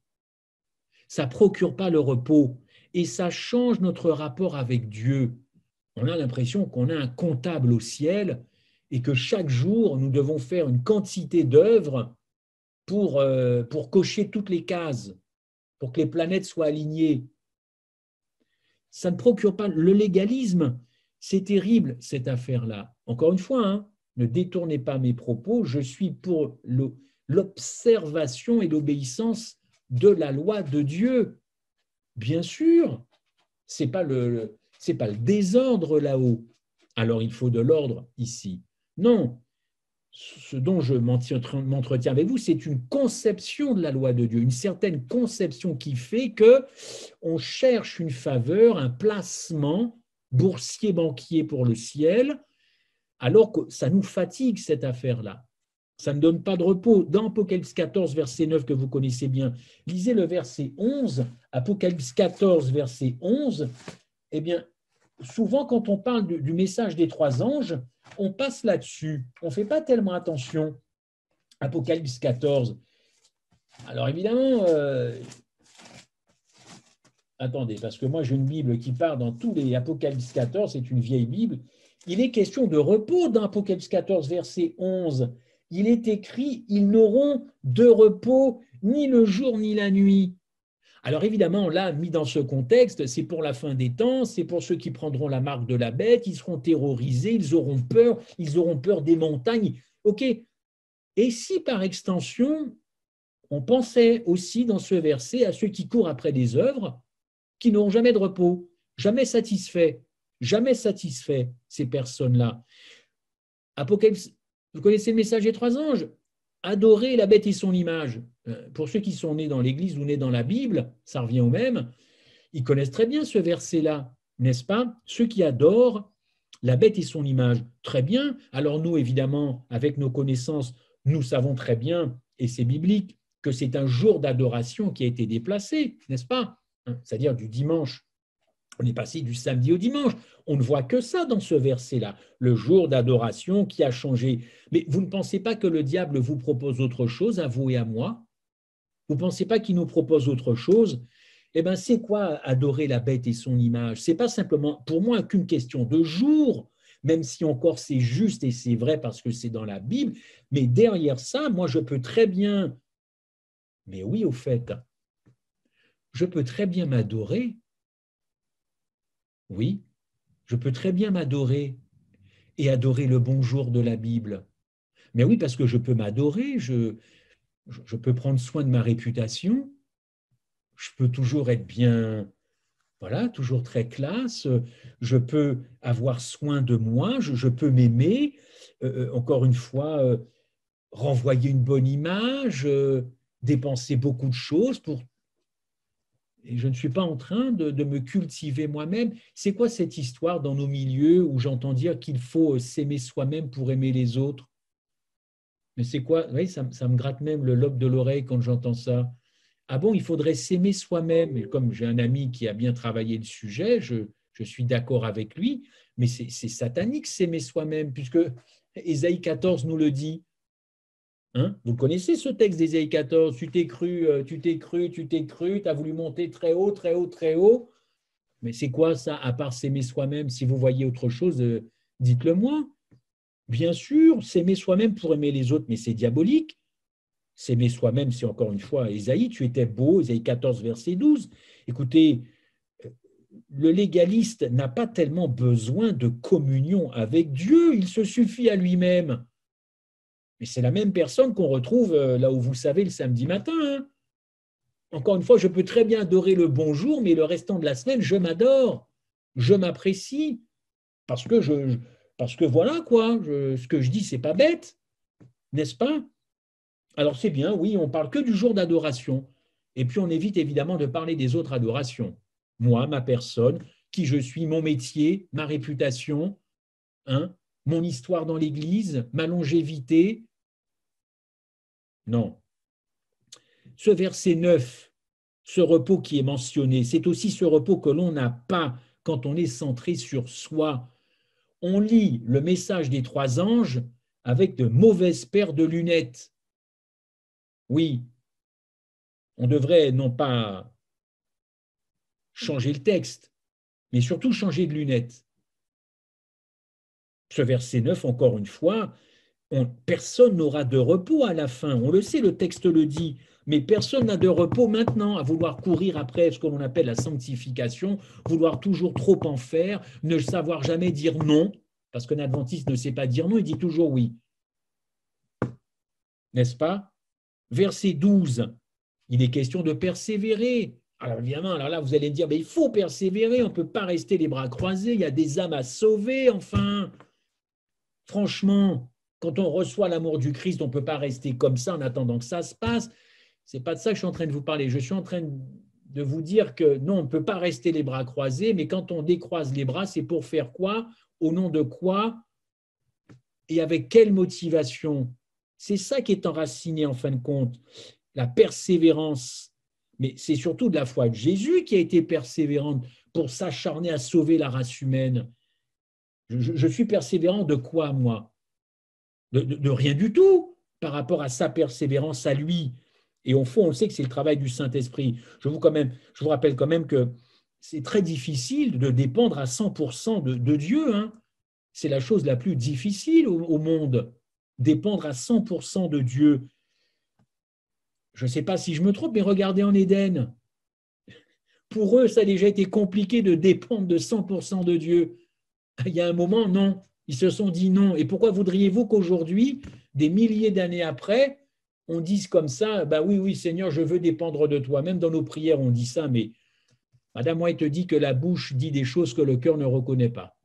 Ça ne procure pas le repos et ça change notre rapport avec Dieu. On a l'impression qu'on a un comptable au ciel et que chaque jour, nous devons faire une quantité d'œuvres pour cocher toutes les cases, pour que les planètes soient alignées. Ça ne procure pas le légalisme. C'est terrible, cette affaire-là. Encore une fois, hein, ne détournez pas mes propos, je suis pour l'observation et l'obéissance de la loi de Dieu. Bien sûr, ce n'est pas le désordre là-haut. Alors il faut de l'ordre ici. Non, ce dont je m'entretiens avec vous, c'est une conception de la loi de Dieu, une certaine conception qui fait que on cherche une faveur, un placement boursier-banquier pour le ciel, alors que ça nous fatigue cette affaire-là. Ça ne donne pas de repos. Dans Apocalypse 14, verset 9, que vous connaissez bien, lisez le verset 11, Apocalypse 14, verset 11, eh bien, souvent quand on parle du message des trois anges, on passe là-dessus. On ne fait pas tellement attention. Apocalypse 14. Alors évidemment, attendez, parce que moi j'ai une Bible qui part dans tous les Apocalypse 14, c'est une vieille Bible. Il est question de repos dans Apocalypse 14, verset 11. Il est écrit, ils n'auront de repos ni le jour ni la nuit. Alors évidemment, là, mis dans ce contexte, c'est pour la fin des temps, c'est pour ceux qui prendront la marque de la bête, ils seront terrorisés, ils auront peur des montagnes. OK. Et si par extension, on pensait aussi dans ce verset à ceux qui courent après des œuvres, qui n'auront jamais de repos, jamais satisfaits, ces personnes-là. Apocalypse, vous connaissez le message des trois anges? Adorer la bête et son image. Pour ceux qui sont nés dans l'Église ou nés dans la Bible, ça revient au même, ils connaissent très bien ce verset-là, n'est-ce pas? Ceux qui adorent la bête et son image. Très bien. Alors nous, évidemment, avec nos connaissances, nous savons très bien, et c'est biblique, que c'est un jour d'adoration qui a été déplacé, n'est-ce pas? C'est-à-dire du dimanche. On est passé du samedi au dimanche. On ne voit que ça dans ce verset-là, le jour d'adoration qui a changé. Mais vous ne pensez pas que le diable vous propose autre chose, à vous et à moi? Vous ne pensez pas qu'il nous propose autre chose? Eh bien, c'est quoi adorer la bête et son image? Ce n'est pas simplement, pour moi, qu'une question de jour, même si encore c'est juste et c'est vrai parce que c'est dans la Bible, mais derrière ça, moi, je peux très bien, mais oui, au fait, je peux très bien m'adorer. Oui, je peux très bien m'adorer et adorer le bonjour de la Bible. Mais oui, parce que je peux m'adorer, je peux prendre soin de ma réputation, je peux toujours être bien, voilà, toujours très classe, je peux avoir soin de moi, je peux m'aimer, encore une fois, renvoyer une bonne image, dépenser beaucoup de choses pour... Et je ne suis pas en train de me cultiver moi-même. C'est quoi cette histoire dans nos milieux où j'entends dire qu'il faut s'aimer soi-même pour aimer les autres? Mais c'est quoi? Oui, ça me gratte même le lobe de l'oreille quand j'entends ça. Ah bon, il faudrait s'aimer soi-même. Et comme j'ai un ami qui a bien travaillé le sujet, je suis d'accord avec lui, mais c'est satanique s'aimer soi-même, puisque Ésaïe 14 nous le dit. Hein? Vous connaissez ce texte d'Ésaïe 14, tu t'es cru, tu as voulu monter très haut, très haut, très haut. Mais c'est quoi ça, à part s'aimer soi-même? Si vous voyez autre chose, dites-le moi. Bien sûr, s'aimer soi-même pour aimer les autres, mais c'est diabolique. S'aimer soi-même, c'est encore une fois Ésaïe, tu étais beau, Ésaïe 14, verset 12. Écoutez, le légaliste n'a pas tellement besoin de communion avec Dieu, il se suffit à lui-même. Mais c'est la même personne qu'on retrouve là où vous savez le samedi matin. Hein. Encore une fois, je peux très bien adorer le bonjour, mais le restant de la semaine, je m'adore, je m'apprécie, parce que, parce que voilà quoi, ce que je dis, c'est pas bête, n'est-ce pas? Alors c'est bien, oui, on parle que du jour d'adoration, et puis on évite évidemment de parler des autres adorations. Moi, ma personne, qui je suis, mon métier, ma réputation, hein, mon histoire dans l'Église, ma longévité. Non. Ce verset 9, ce repos qui est mentionné, c'est aussi ce repos que l'on n'a pas quand on est centré sur soi. On lit le message des trois anges avec de mauvaises paires de lunettes. Oui, on devrait non pas changer le texte, mais surtout changer de lunettes. Ce verset 9, encore une fois, personne n'aura de repos à la fin. On le sait, le texte le dit, mais personne n'a de repos maintenant à vouloir courir après ce que l'on appelle la sanctification, vouloir toujours trop en faire, ne savoir jamais dire non, parce qu'un adventiste ne sait pas dire non, il dit toujours oui. N'est-ce pas? Verset 12, il est question de persévérer. Alors évidemment, alors là, vous allez me dire, mais il faut persévérer, on ne peut pas rester les bras croisés, il y a des âmes à sauver, enfin. Franchement, quand on reçoit l'amour du Christ, on ne peut pas rester comme ça en attendant que ça se passe. Ce n'est pas de ça que je suis en train de vous parler. Je suis en train de vous dire que non, on ne peut pas rester les bras croisés, mais quand on décroise les bras, c'est pour faire quoi? Au nom de quoi? Et avec quelle motivation? C'est ça qui est enraciné en fin de compte, la persévérance. Mais c'est surtout de la foi de Jésus qui a été persévérante pour s'acharner à sauver la race humaine. Je suis persévérant de quoi, moi? De rien du tout par rapport à sa persévérance à lui. Et au fond, on sait que c'est le travail du Saint-Esprit. Je vous rappelle quand même que c'est très difficile de dépendre à 100% de Dieu. Hein. C'est la chose la plus difficile au monde, dépendre à 100% de Dieu. Je ne sais pas si je me trompe, mais regardez en Éden. Pour eux, ça a déjà été compliqué de dépendre de 100% de Dieu. Il y a un moment, non. Ils se sont dit non. Et pourquoi voudriez-vous qu'aujourd'hui, des milliers d'années après, on dise comme ça, bah oui, oui, Seigneur, je veux dépendre de toi. Même dans nos prières, on dit ça, mais Madame White te dit que la bouche dit des choses que le cœur ne reconnaît pas.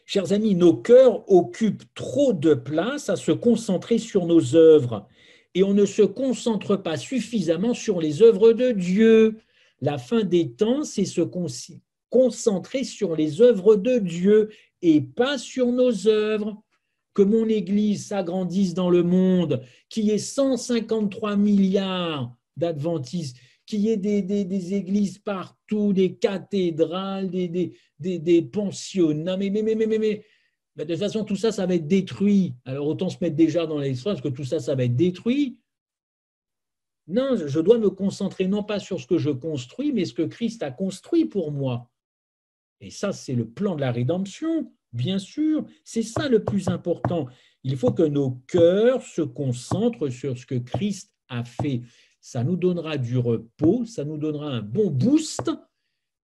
Chers amis, nos cœurs occupent trop de place à se concentrer sur nos œuvres et on ne se concentre pas suffisamment sur les œuvres de Dieu. La fin des temps, c'est se concentrer sur les œuvres de Dieu et pas sur nos œuvres. Que mon Église s'agrandisse dans le monde, qu'il y ait 153 milliards d'adventistes, qu'il y ait des églises partout, des cathédrales, des pensionnats, mais de toute façon, tout ça, ça va être détruit. Alors autant se mettre déjà dans l'esprit, parce que tout ça, ça va être détruit. Non, je dois me concentrer non pas sur ce que je construis, mais ce que Christ a construit pour moi. Et ça, c'est le plan de la rédemption, bien sûr. C'est ça le plus important. Il faut que nos cœurs se concentrent sur ce que Christ a fait. Ça nous donnera du repos, ça nous donnera un bon boost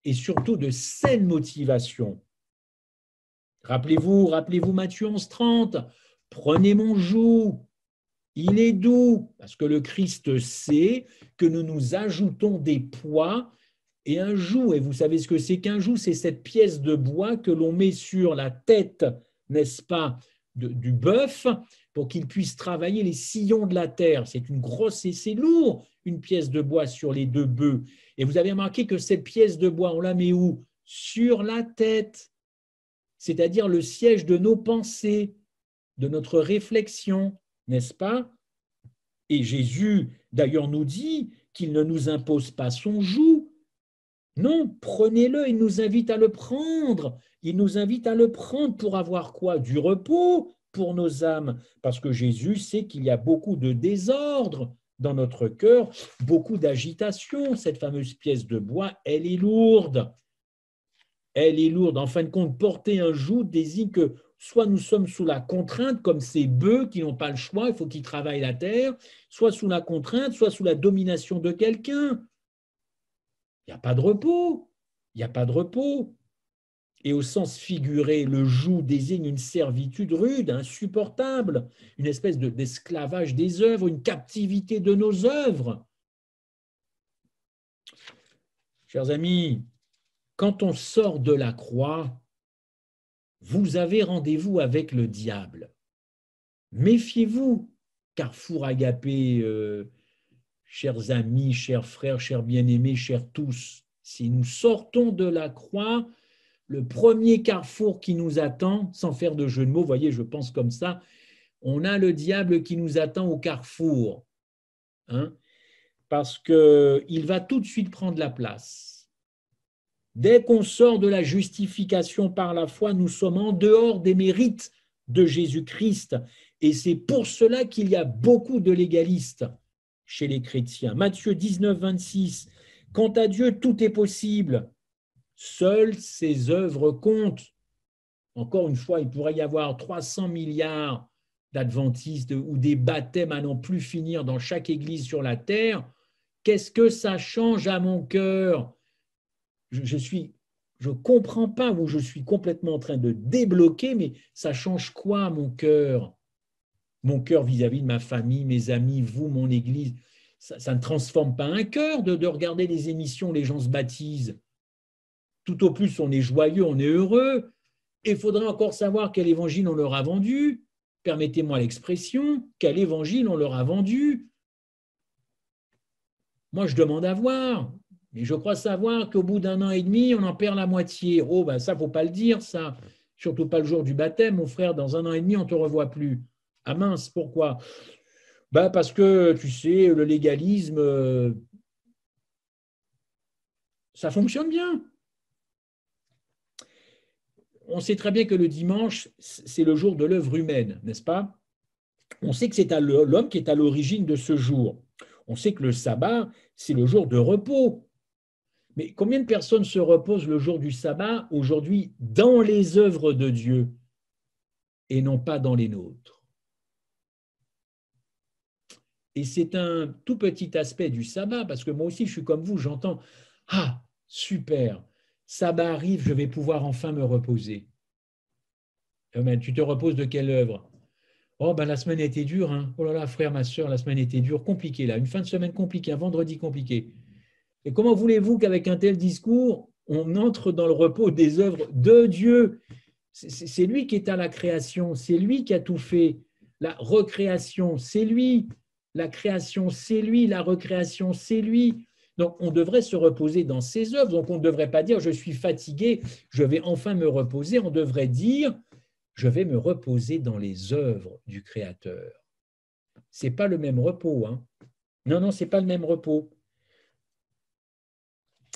et surtout de saine motivation. Rappelez-vous Matthieu 11:30, prenez mon joug, il est doux, parce que le Christ sait que nous nous ajoutons des poids et un joug. Et vous savez ce que c'est qu'un joug? C'est cette pièce de bois que l'on met sur la tête, n'est-ce pas, du bœuf pour qu'il puisse travailler les sillons de la terre. C'est une grosse et c'est lourd, une pièce de bois sur les deux bœufs. Et vous avez remarqué que cette pièce de bois, on la met où? Sur la tête, c'est-à-dire le siège de nos pensées, de notre réflexion, n'est-ce pas? Et Jésus, d'ailleurs, nous dit qu'il ne nous impose pas son joug. Non, prenez-le, il nous invite à le prendre. Il nous invite à le prendre pour avoir quoi? Du repos pour nos âmes. Parce que Jésus sait qu'il y a beaucoup de désordre dans notre cœur, beaucoup d'agitation. Cette fameuse pièce de bois, elle est lourde. Elle est lourde. En fin de compte, porter un joug désigne que soit nous sommes sous la contrainte, comme ces bœufs qui n'ont pas le choix, il faut qu'ils travaillent la terre, soit sous la contrainte, soit sous la domination de quelqu'un. Il n'y a pas de repos. Il n'y a pas de repos. Et au sens figuré, le joug désigne une servitude rude, insupportable, une espèce d'esclavage des œuvres, une captivité de nos œuvres. Chers amis, quand on sort de la croix, vous avez rendez-vous avec le diable. Méfiez-vous, Carrefour Agapé, chers amis, chers frères, chers bien-aimés, chers tous. Si nous sortons de la croix, le premier carrefour qui nous attend, sans faire de jeu de mots, voyez, je pense comme ça, on a le diable qui nous attend au carrefour, hein, parce qu'il va tout de suite prendre la place. Dès qu'on sort de la justification par la foi, nous sommes en dehors des mérites de Jésus-Christ. Et c'est pour cela qu'il y a beaucoup de légalistes chez les chrétiens. Matthieu 19, 26. Quant à Dieu, tout est possible. Seules ses œuvres comptent. Encore une fois, il pourrait y avoir 300 milliards d'adventistes ou des baptêmes à n'en plus finir dans chaque église sur la terre. Qu'est-ce que ça change à mon cœur? Je comprends pas, ou je suis complètement en train de débloquer, mais ça change quoi à mon cœur? Mon cœur vis-à-vis de ma famille, mes amis, vous, mon église. Ça ne transforme pas un cœur de regarder les émissions où les gens se baptisent. Tout au plus, on est joyeux, on est heureux. Et il faudrait encore savoir quel évangile on leur a vendu. Permettez-moi l'expression, quel évangile on leur a vendu. Moi, je demande à voir. Mais je crois savoir qu'au bout d'un an et demi, on en perd la moitié. Oh, ben ça, il ne faut pas le dire, ça. Surtout pas le jour du baptême, mon frère, dans un an et demi, on ne te revoit plus. Ah mince, pourquoi? Ben parce que, tu sais, le légalisme, ça fonctionne bien. On sait très bien que le dimanche, c'est le jour de l'œuvre humaine, n'est-ce pas? On sait que c'est l'homme qui est à l'origine de ce jour. On sait que le sabbat, c'est le jour de repos. Mais combien de personnes se reposent le jour du sabbat aujourd'hui dans les œuvres de Dieu et non pas dans les nôtres? Et c'est un tout petit aspect du sabbat, parce que moi aussi, je suis comme vous, j'entends « Ah, super, sabbat arrive, je vais pouvoir enfin me reposer. » Tu te reposes de quelle œuvre? Oh, ben la semaine a été dure, hein. Oh là là, frère, ma soeur, la semaine était dure, compliquée là, une fin de semaine compliquée, un vendredi compliqué. Et comment voulez-vous qu'avec un tel discours, on entre dans le repos des œuvres de Dieu? C'est lui qui est à la création, c'est lui qui a tout fait. La recréation, c'est lui. La création, c'est lui. La recréation, c'est lui. Donc, on devrait se reposer dans ses œuvres. Donc, on ne devrait pas dire « je suis fatigué, je vais enfin me reposer ». On devrait dire « je vais me reposer dans les œuvres du Créateur ». Ce n'est pas le même repos, hein. Non, non, ce n'est pas le même repos.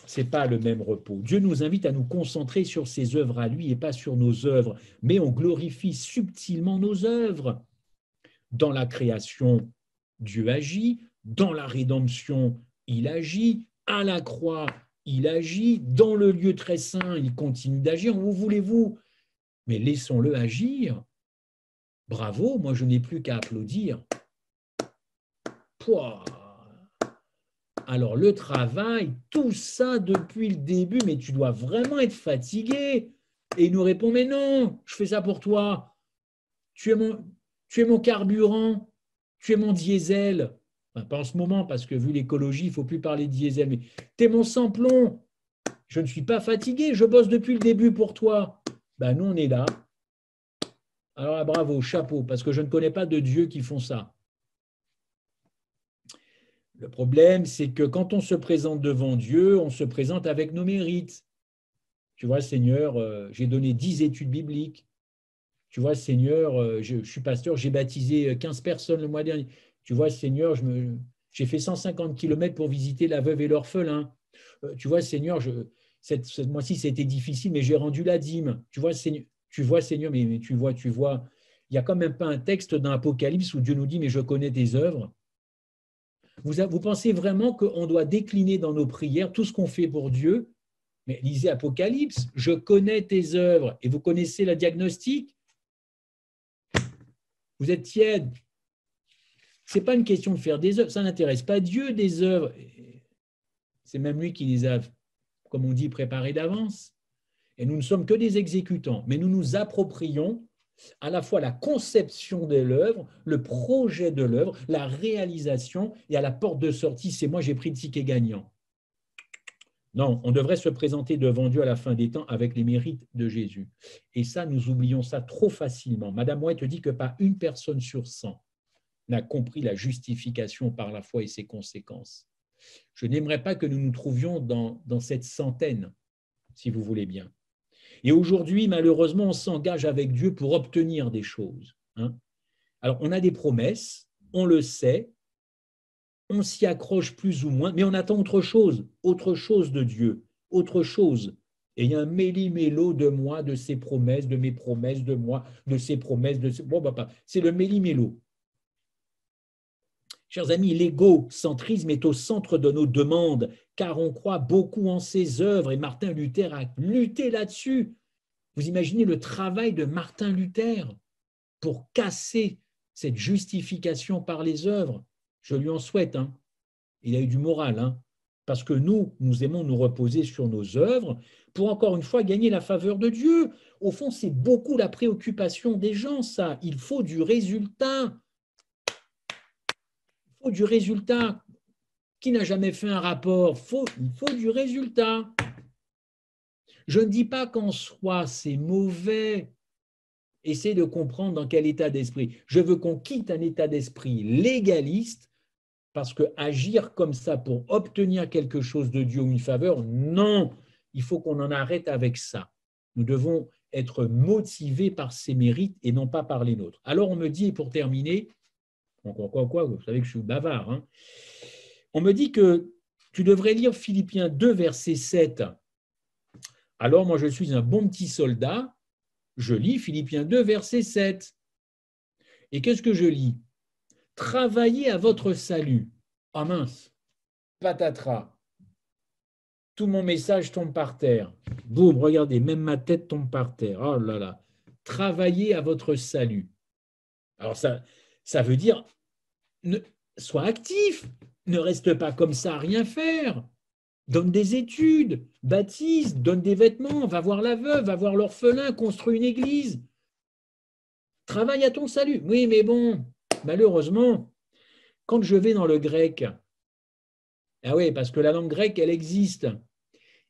Ce n'est pas le même repos. Dieu nous invite à nous concentrer sur ses œuvres à lui et pas sur nos œuvres, mais on glorifie subtilement nos œuvres. Dans la création, Dieu agit, dans la rédemption, il agit, à la croix, il agit, dans le lieu très saint, il continue d'agir. Où voulez-vous? Mais laissons-le agir. Bravo, moi je n'ai plus qu'à applaudir. Pouah. Alors le travail, tout ça depuis le début, mais tu dois vraiment être fatigué. Et il nous répond, mais non, je fais ça pour toi. Tu es mon carburant, tu es mon diesel. Enfin, pas en ce moment, parce que vu l'écologie, il ne faut plus parler de diesel, mais tu es mon sans-plomb. Je ne suis pas fatigué, je bosse depuis le début pour toi. Ben, nous, on est là. Alors là, bravo, chapeau, parce que je ne connais pas de dieux qui font ça. Le problème, c'est que quand on se présente devant Dieu, on se présente avec nos mérites. Tu vois, Seigneur, j'ai donné 10 études bibliques. Tu vois, Seigneur, je suis pasteur, j'ai baptisé 15 personnes le mois dernier. Tu vois, Seigneur, j'ai fait 150 kilomètres pour visiter la veuve et l'orphelin. Tu vois, Seigneur, cette mois-ci, c'était difficile, mais j'ai rendu la dîme. Tu vois, Seigneur, mais tu vois, il n'y a quand même pas un texte dans l'Apocalypse où Dieu nous dit, mais je connais tes œuvres. Vous pensez vraiment qu'on doit décliner dans nos prières tout ce qu'on fait pour Dieu Mais lisez Apocalypse, je connais tes œuvres. Et vous connaissez le diagnostic? Vous êtes tiède. Ce n'est pas une question de faire des œuvres. Ça n'intéresse pas Dieu, des œuvres. C'est même lui qui les a, comme on dit, préparées d'avance. Et nous ne sommes que des exécutants. Mais nous nous approprions à la fois la conception de l'œuvre, le projet de l'œuvre, la réalisation, et à la porte de sortie, c'est moi, j'ai pris le ticket gagnant. Non, on devrait se présenter devant Dieu à la fin des temps avec les mérites de Jésus. Et ça, nous oublions ça trop facilement. Madame White dit que pas une personne sur 100 n'a compris la justification par la foi et ses conséquences. Je n'aimerais pas que nous nous trouvions dans cette centaine, si vous voulez bien. Et aujourd'hui, malheureusement, on s'engage avec Dieu pour obtenir des choses. Alors, on a des promesses, on le sait, on s'y accroche plus ou moins, mais on attend autre chose de Dieu, autre chose. Et il y a un méli-mélo de moi, de ses promesses, de mes promesses, de moi, de ses promesses, de ses... Bon, c'est le méli-mélo. Chers amis, l'égocentrisme est au centre de nos demandes, car on croit beaucoup en ses œuvres, et Martin Luther a lutté là-dessus. Vous imaginez le travail de Martin Luther pour casser cette justification par les œuvres. Je lui en souhaite. Il a eu du moral, parce que nous aimons nous reposer sur nos œuvres pour encore une fois gagner la faveur de Dieu. Au fond, c'est beaucoup la préoccupation des gens, ça. Il faut du résultat. Il faut du résultat. Qui n'a jamais fait un rapport? Il faut du résultat. Je ne dis pas qu'en soi, c'est mauvais. Essayez de comprendre dans quel état d'esprit. Je veux qu'on quitte un état d'esprit légaliste, parce que agir comme ça pour obtenir quelque chose de Dieu ou une faveur, non, il faut qu'on en arrête avec ça. Nous devons être motivés par ses mérites et non pas par les nôtres. Alors on me dit, et pour terminer, quoi, vous savez que je suis bavard, on me dit que tu devrais lire Philippiens 2, verset 7. Alors moi je suis un bon petit soldat, je lis Philippiens 2, verset 7. Et qu'est-ce que je lis? Travaillez à votre salut. Ah mince, patatras. Tout mon message tombe par terre. Boum, regardez, même ma tête tombe par terre. Oh là là. Travaillez à votre salut. Alors ça veut dire, sois actif. Ne reste pas comme ça à rien faire. Donne des études, baptise, donne des vêtements, va voir la veuve, va voir l'orphelin, construis une église. Travaille à ton salut. Oui, mais bon, malheureusement, quand je vais dans le grec, ah oui, parce que la langue grecque, elle existe.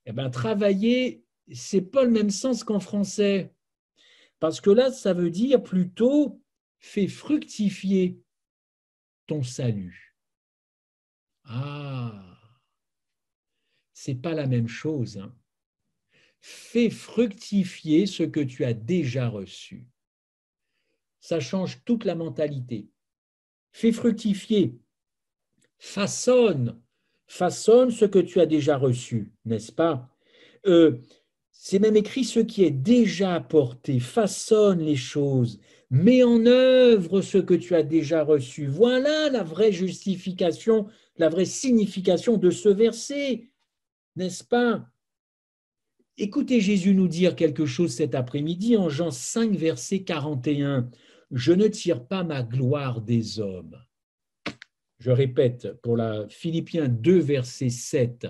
Eh bien, travailler, ce n'est pas le même sens qu'en français. Parce que là, ça veut dire plutôt fais fructifier ton salut. Ah, c'est pas la même chose. Fais fructifier ce que tu as déjà reçu. Ça change toute la mentalité. Fais fructifier. Façonne ce que tu as déjà reçu, n'est-ce pas? C'est même écrit ce qui est déjà apporté, façonne les choses, mets en œuvre ce que tu as déjà reçu. Voilà la vraie justification, la vraie signification de ce verset, n'est-ce pas? Écoutez Jésus nous dire quelque chose cet après-midi en Jean 5, verset 41. Je ne tire pas ma gloire des hommes. Je répète pour la Philippiens 2, verset 7.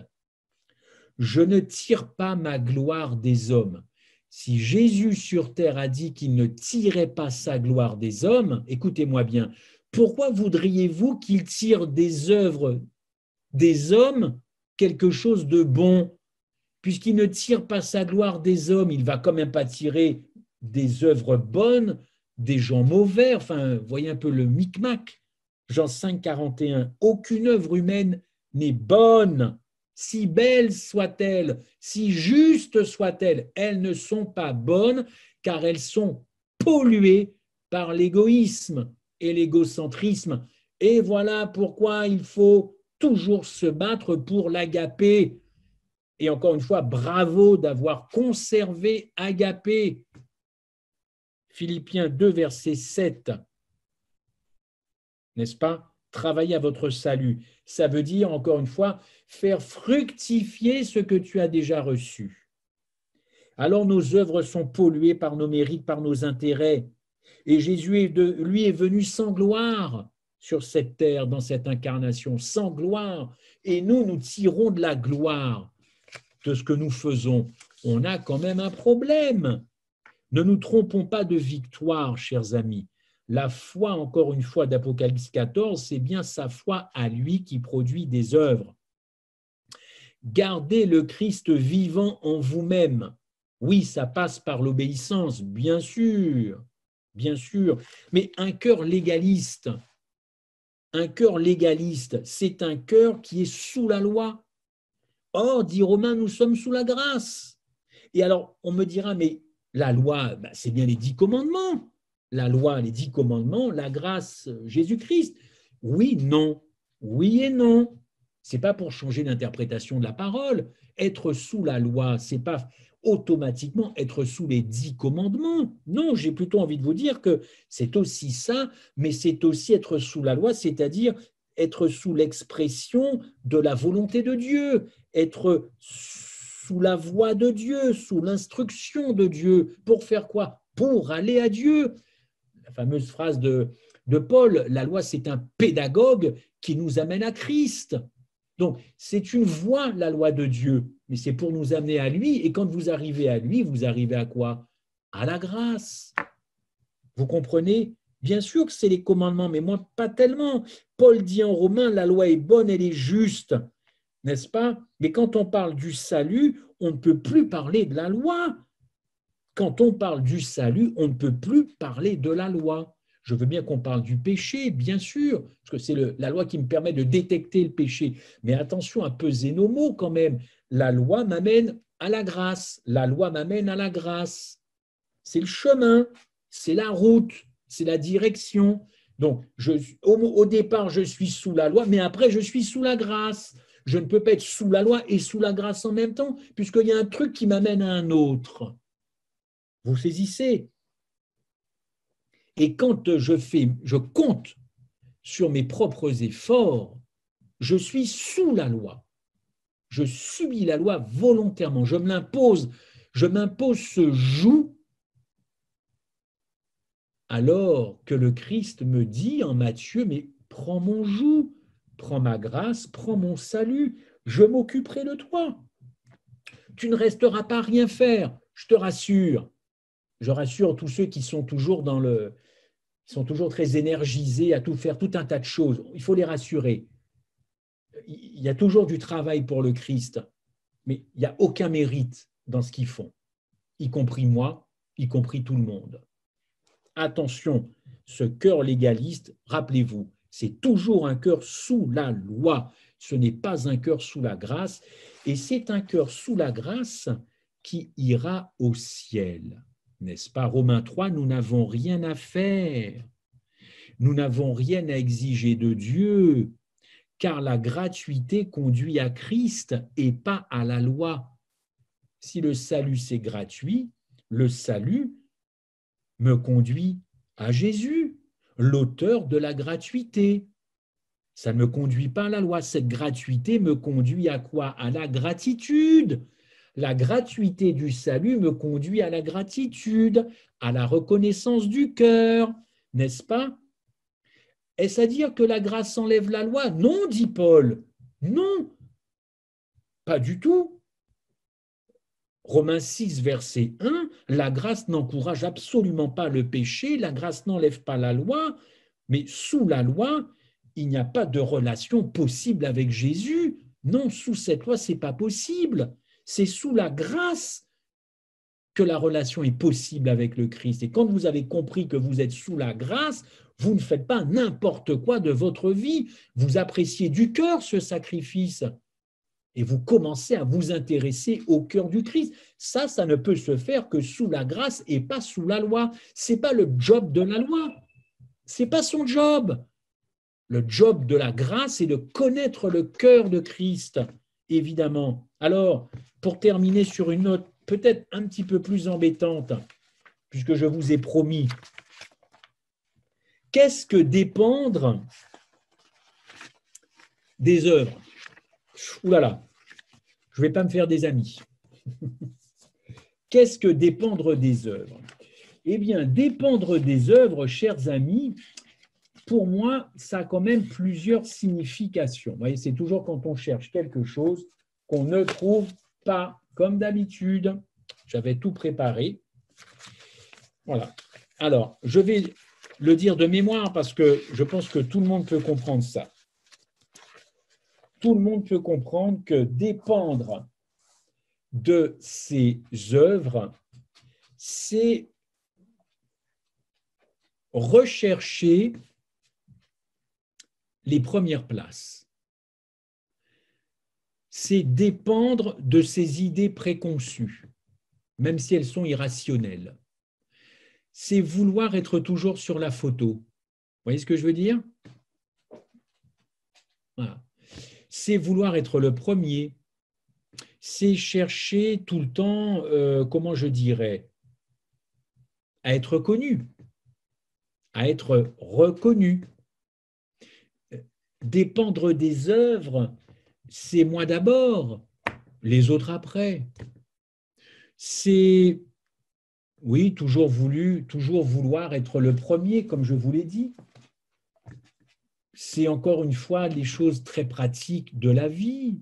Je ne tire pas ma gloire des hommes. Si Jésus sur terre a dit qu'il ne tirait pas sa gloire des hommes, écoutez-moi bien, pourquoi voudriez-vous qu'il tire des œuvres des hommes quelque chose de bon? Puisqu'il ne tire pas sa gloire des hommes, il ne va quand même pas tirer des œuvres bonnes, des gens mauvais, enfin, voyez un peu le micmac. Jean 5, 41, aucune œuvre humaine n'est bonne, si belle soit-elle, si juste soit-elle, elles ne sont pas bonnes car elles sont polluées par l'égoïsme et l'égocentrisme. Et voilà pourquoi il faut toujours se battre pour l'agapé. Et encore une fois, bravo d'avoir conservé agapé. Philippiens 2, verset 7. N'est-ce pas? travailler à votre salut. Ça veut dire, encore une fois, faire fructifier ce que tu as déjà reçu. Alors nos œuvres sont polluées par nos mérites, par nos intérêts. Et Jésus, lui, est venu sans gloire sur cette terre, dans cette incarnation, sans gloire. Et nous tirons de la gloire de ce que nous faisons. On a quand même un problème. Ne nous trompons pas de victoire, chers amis. La foi, encore une fois, d'Apocalypse 14, c'est bien sa foi à lui qui produit des œuvres. Gardez le Christ vivant en vous-même. Oui, ça passe par l'obéissance, bien sûr, mais un cœur légaliste, c'est un cœur qui est sous la loi. Or, dit Romain, nous sommes sous la grâce. Et alors, on me dira, mais la loi, c'est bien les 10 commandements. La loi, les 10 commandements, la grâce, Jésus-Christ. Oui, non. Oui et non. Ce n'est pas pour changer l'interprétation de la parole. Être sous la loi, ce n'est pas automatiquement être sous les 10 commandements. Non, j'ai plutôt envie de vous dire que c'est aussi ça, mais c'est aussi être sous la loi, c'est-à-dire être sous l'expression de la volonté de Dieu, être sous la voix de Dieu, sous l'instruction de Dieu. Pour faire quoi? Pour aller à Dieu. La fameuse phrase de Paul, la loi, c'est un pédagogue qui nous amène à Christ. Donc, c'est une voie, la loi de Dieu, mais c'est pour nous amener à lui. Et quand vous arrivez à lui, vous arrivez à quoi? À la grâce. Vous comprenez? Bien sûr que c'est les commandements, mais moi, pas tellement. Paul dit en Romains, la loi est bonne, elle est juste, n'est-ce pas? Mais quand on parle du salut, on ne peut plus parler de la loi. Quand on parle du salut, on ne peut plus parler de la loi. Je veux bien qu'on parle du péché, bien sûr, parce que c'est la loi qui me permet de détecter le péché. Mais attention à peser nos mots quand même. La loi m'amène à la grâce. La loi m'amène à la grâce. C'est le chemin, c'est la route, c'est la direction. Donc, au départ, je suis sous la loi, mais après, je suis sous la grâce. Je ne peux pas être sous la loi et sous la grâce en même temps, puisqu'il y a un truc qui m'amène à un autre. Vous saisissez? Et quand je compte sur mes propres efforts, je suis sous la loi. Je subis la loi volontairement. Je me l'impose. Je m'impose ce joug, alors que le Christ me dit en Matthieu, mais prends mon joug, prends ma grâce, prends mon salut, je m'occuperai de toi. Tu ne resteras pas à rien faire, je te rassure. Je rassure tous ceux qui sont toujours très énergisés à tout faire, tout un tas de choses. Il faut les rassurer. Il y a toujours du travail pour le Christ, mais il n'y a aucun mérite dans ce qu'ils font, y compris moi, y compris tout le monde. Attention, ce cœur légaliste, rappelez-vous, c'est toujours un cœur sous la loi, ce n'est pas un cœur sous la grâce, et c'est un cœur sous la grâce qui ira au ciel. N'est-ce pas? Romains 3, nous n'avons rien à faire, nous n'avons rien à exiger de Dieu, car la gratuité conduit à Christ et pas à la loi. Si le salut c'est gratuit, le salut me conduit à Jésus, l'auteur de la gratuité. Ça ne me conduit pas à la loi. Cette gratuité me conduit à quoi? À la gratitude. La gratuité du salut me conduit à la gratitude, à la reconnaissance du cœur, n'est-ce pas? Est-ce à dire que la grâce enlève la loi? Non, dit Paul. Non, pas du tout. Romains 6, verset 1, la grâce n'encourage absolument pas le péché, la grâce n'enlève pas la loi, mais sous la loi, il n'y a pas de relation possible avec Jésus. Non, sous cette loi, ce n'est pas possible. C'est sous la grâce que la relation est possible avec le Christ. Et quand vous avez compris que vous êtes sous la grâce, vous ne faites pas n'importe quoi de votre vie. Vous appréciez du cœur ce sacrifice. Et vous commencez à vous intéresser au cœur du Christ. Ça ne peut se faire que sous la grâce et pas sous la loi. Ce n'est pas le job de la loi. Ce n'est pas son job. Le job de la grâce est de connaître le cœur de Christ, évidemment. Alors, pour terminer sur une note peut-être un petit peu plus embêtante, puisque je vous ai promis, qu'est-ce que dépendre des œuvres. Ouh là là, je ne vais pas me faire des amis. Qu'est-ce que dépendre des œuvres? Eh bien, dépendre des œuvres, chers amis, pour moi, ça a quand même plusieurs significations. Vous voyez, c'est toujours quand on cherche quelque chose qu'on ne trouve pas, comme d'habitude. J'avais tout préparé. Voilà. Alors, je vais le dire de mémoire parce que je pense que tout le monde peut comprendre ça. Tout le monde peut comprendre que dépendre de ces œuvres, c'est rechercher les premières places. C'est dépendre de ces idées préconçues, même si elles sont irrationnelles. C'est vouloir être toujours sur la photo. Vous voyez ce que je veux dire? Voilà. C'est vouloir être le premier. C'est chercher tout le temps, comment je dirais, à être connu, à être reconnu. Dépendre des œuvres, c'est moi d'abord, les autres après. C'est, oui, toujours vouloir être le premier, comme je vous l'ai dit. C'est encore une fois les choses très pratiques de la vie.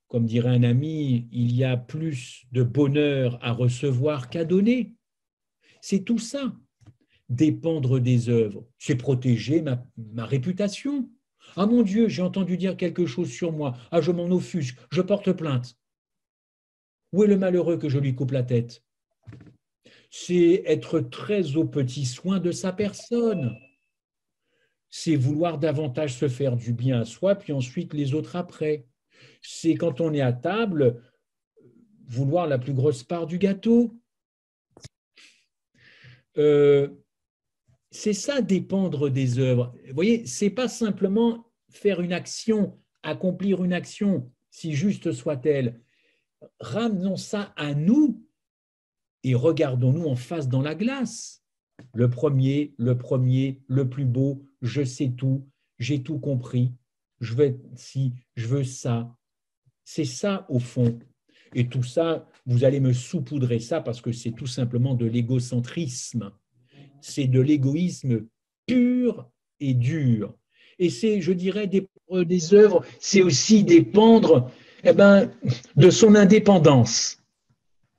Comme dirait un ami, il y a plus de bonheur à recevoir qu'à donner. C'est tout ça. Dépendre des œuvres, c'est protéger ma réputation. Ah mon Dieu, j'ai entendu dire quelque chose sur moi. Ah, je m'en offusque, je porte plainte. Où est le malheureux que je lui coupe la tête? C'est être très aux petits soins de sa personne. C'est vouloir davantage se faire du bien à soi, puis ensuite les autres après. C'est quand on est à table, vouloir la plus grosse part du gâteau. C'est ça, dépendre des œuvres. Vous voyez, ce n'est pas simplement faire une action, accomplir une action, si juste soit-elle. Ramenons ça à nous et regardons-nous en face dans la glace. Le premier, le plus beau, je sais tout, j'ai tout compris, je veux ci, je veux ça. C'est ça au fond. Et tout ça, vous allez me saupoudrer ça parce que c'est tout simplement de l'égocentrisme. C'est de l'égoïsme pur et dur. Et c'est, je dirais, dépendre des œuvres, c'est aussi dépendre de son indépendance.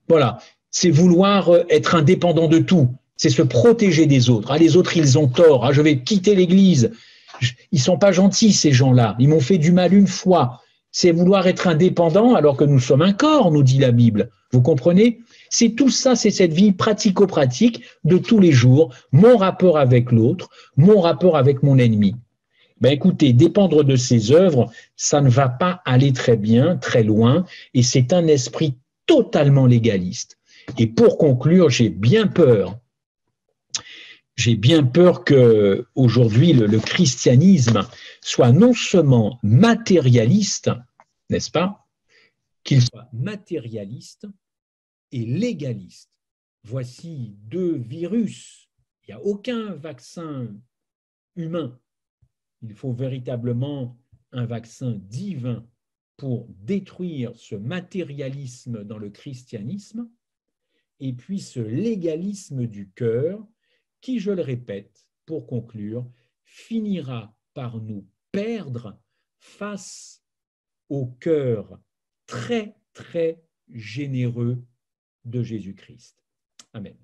Voilà, c'est vouloir être indépendant de tout, c'est se protéger des autres. Ah, les autres, ils ont tort, ah, je vais quitter l'Église. Ils ne sont pas gentils, ces gens-là, ils m'ont fait du mal une fois. C'est vouloir être indépendant alors que nous sommes un corps, nous dit la Bible. Vous comprenez? C'est tout ça, c'est cette vie pratico-pratique de tous les jours, mon rapport avec l'autre, mon rapport avec mon ennemi. Ben écoutez, dépendre de ces œuvres, ça ne va pas aller très bien, très loin, et c'est un esprit totalement légaliste. Et pour conclure, j'ai bien peur que aujourd'hui le christianisme soit non seulement matérialiste, n'est-ce pas, qu'il soit matérialiste et légaliste. Voici deux virus. Il n'y a aucun vaccin humain. Il faut véritablement un vaccin divin pour détruire ce matérialisme dans le christianisme et puis ce légalisme du cœur qui, je le répète, pour conclure, finira par nous perdre face au cœur très, très généreux de Jésus-Christ. Amen.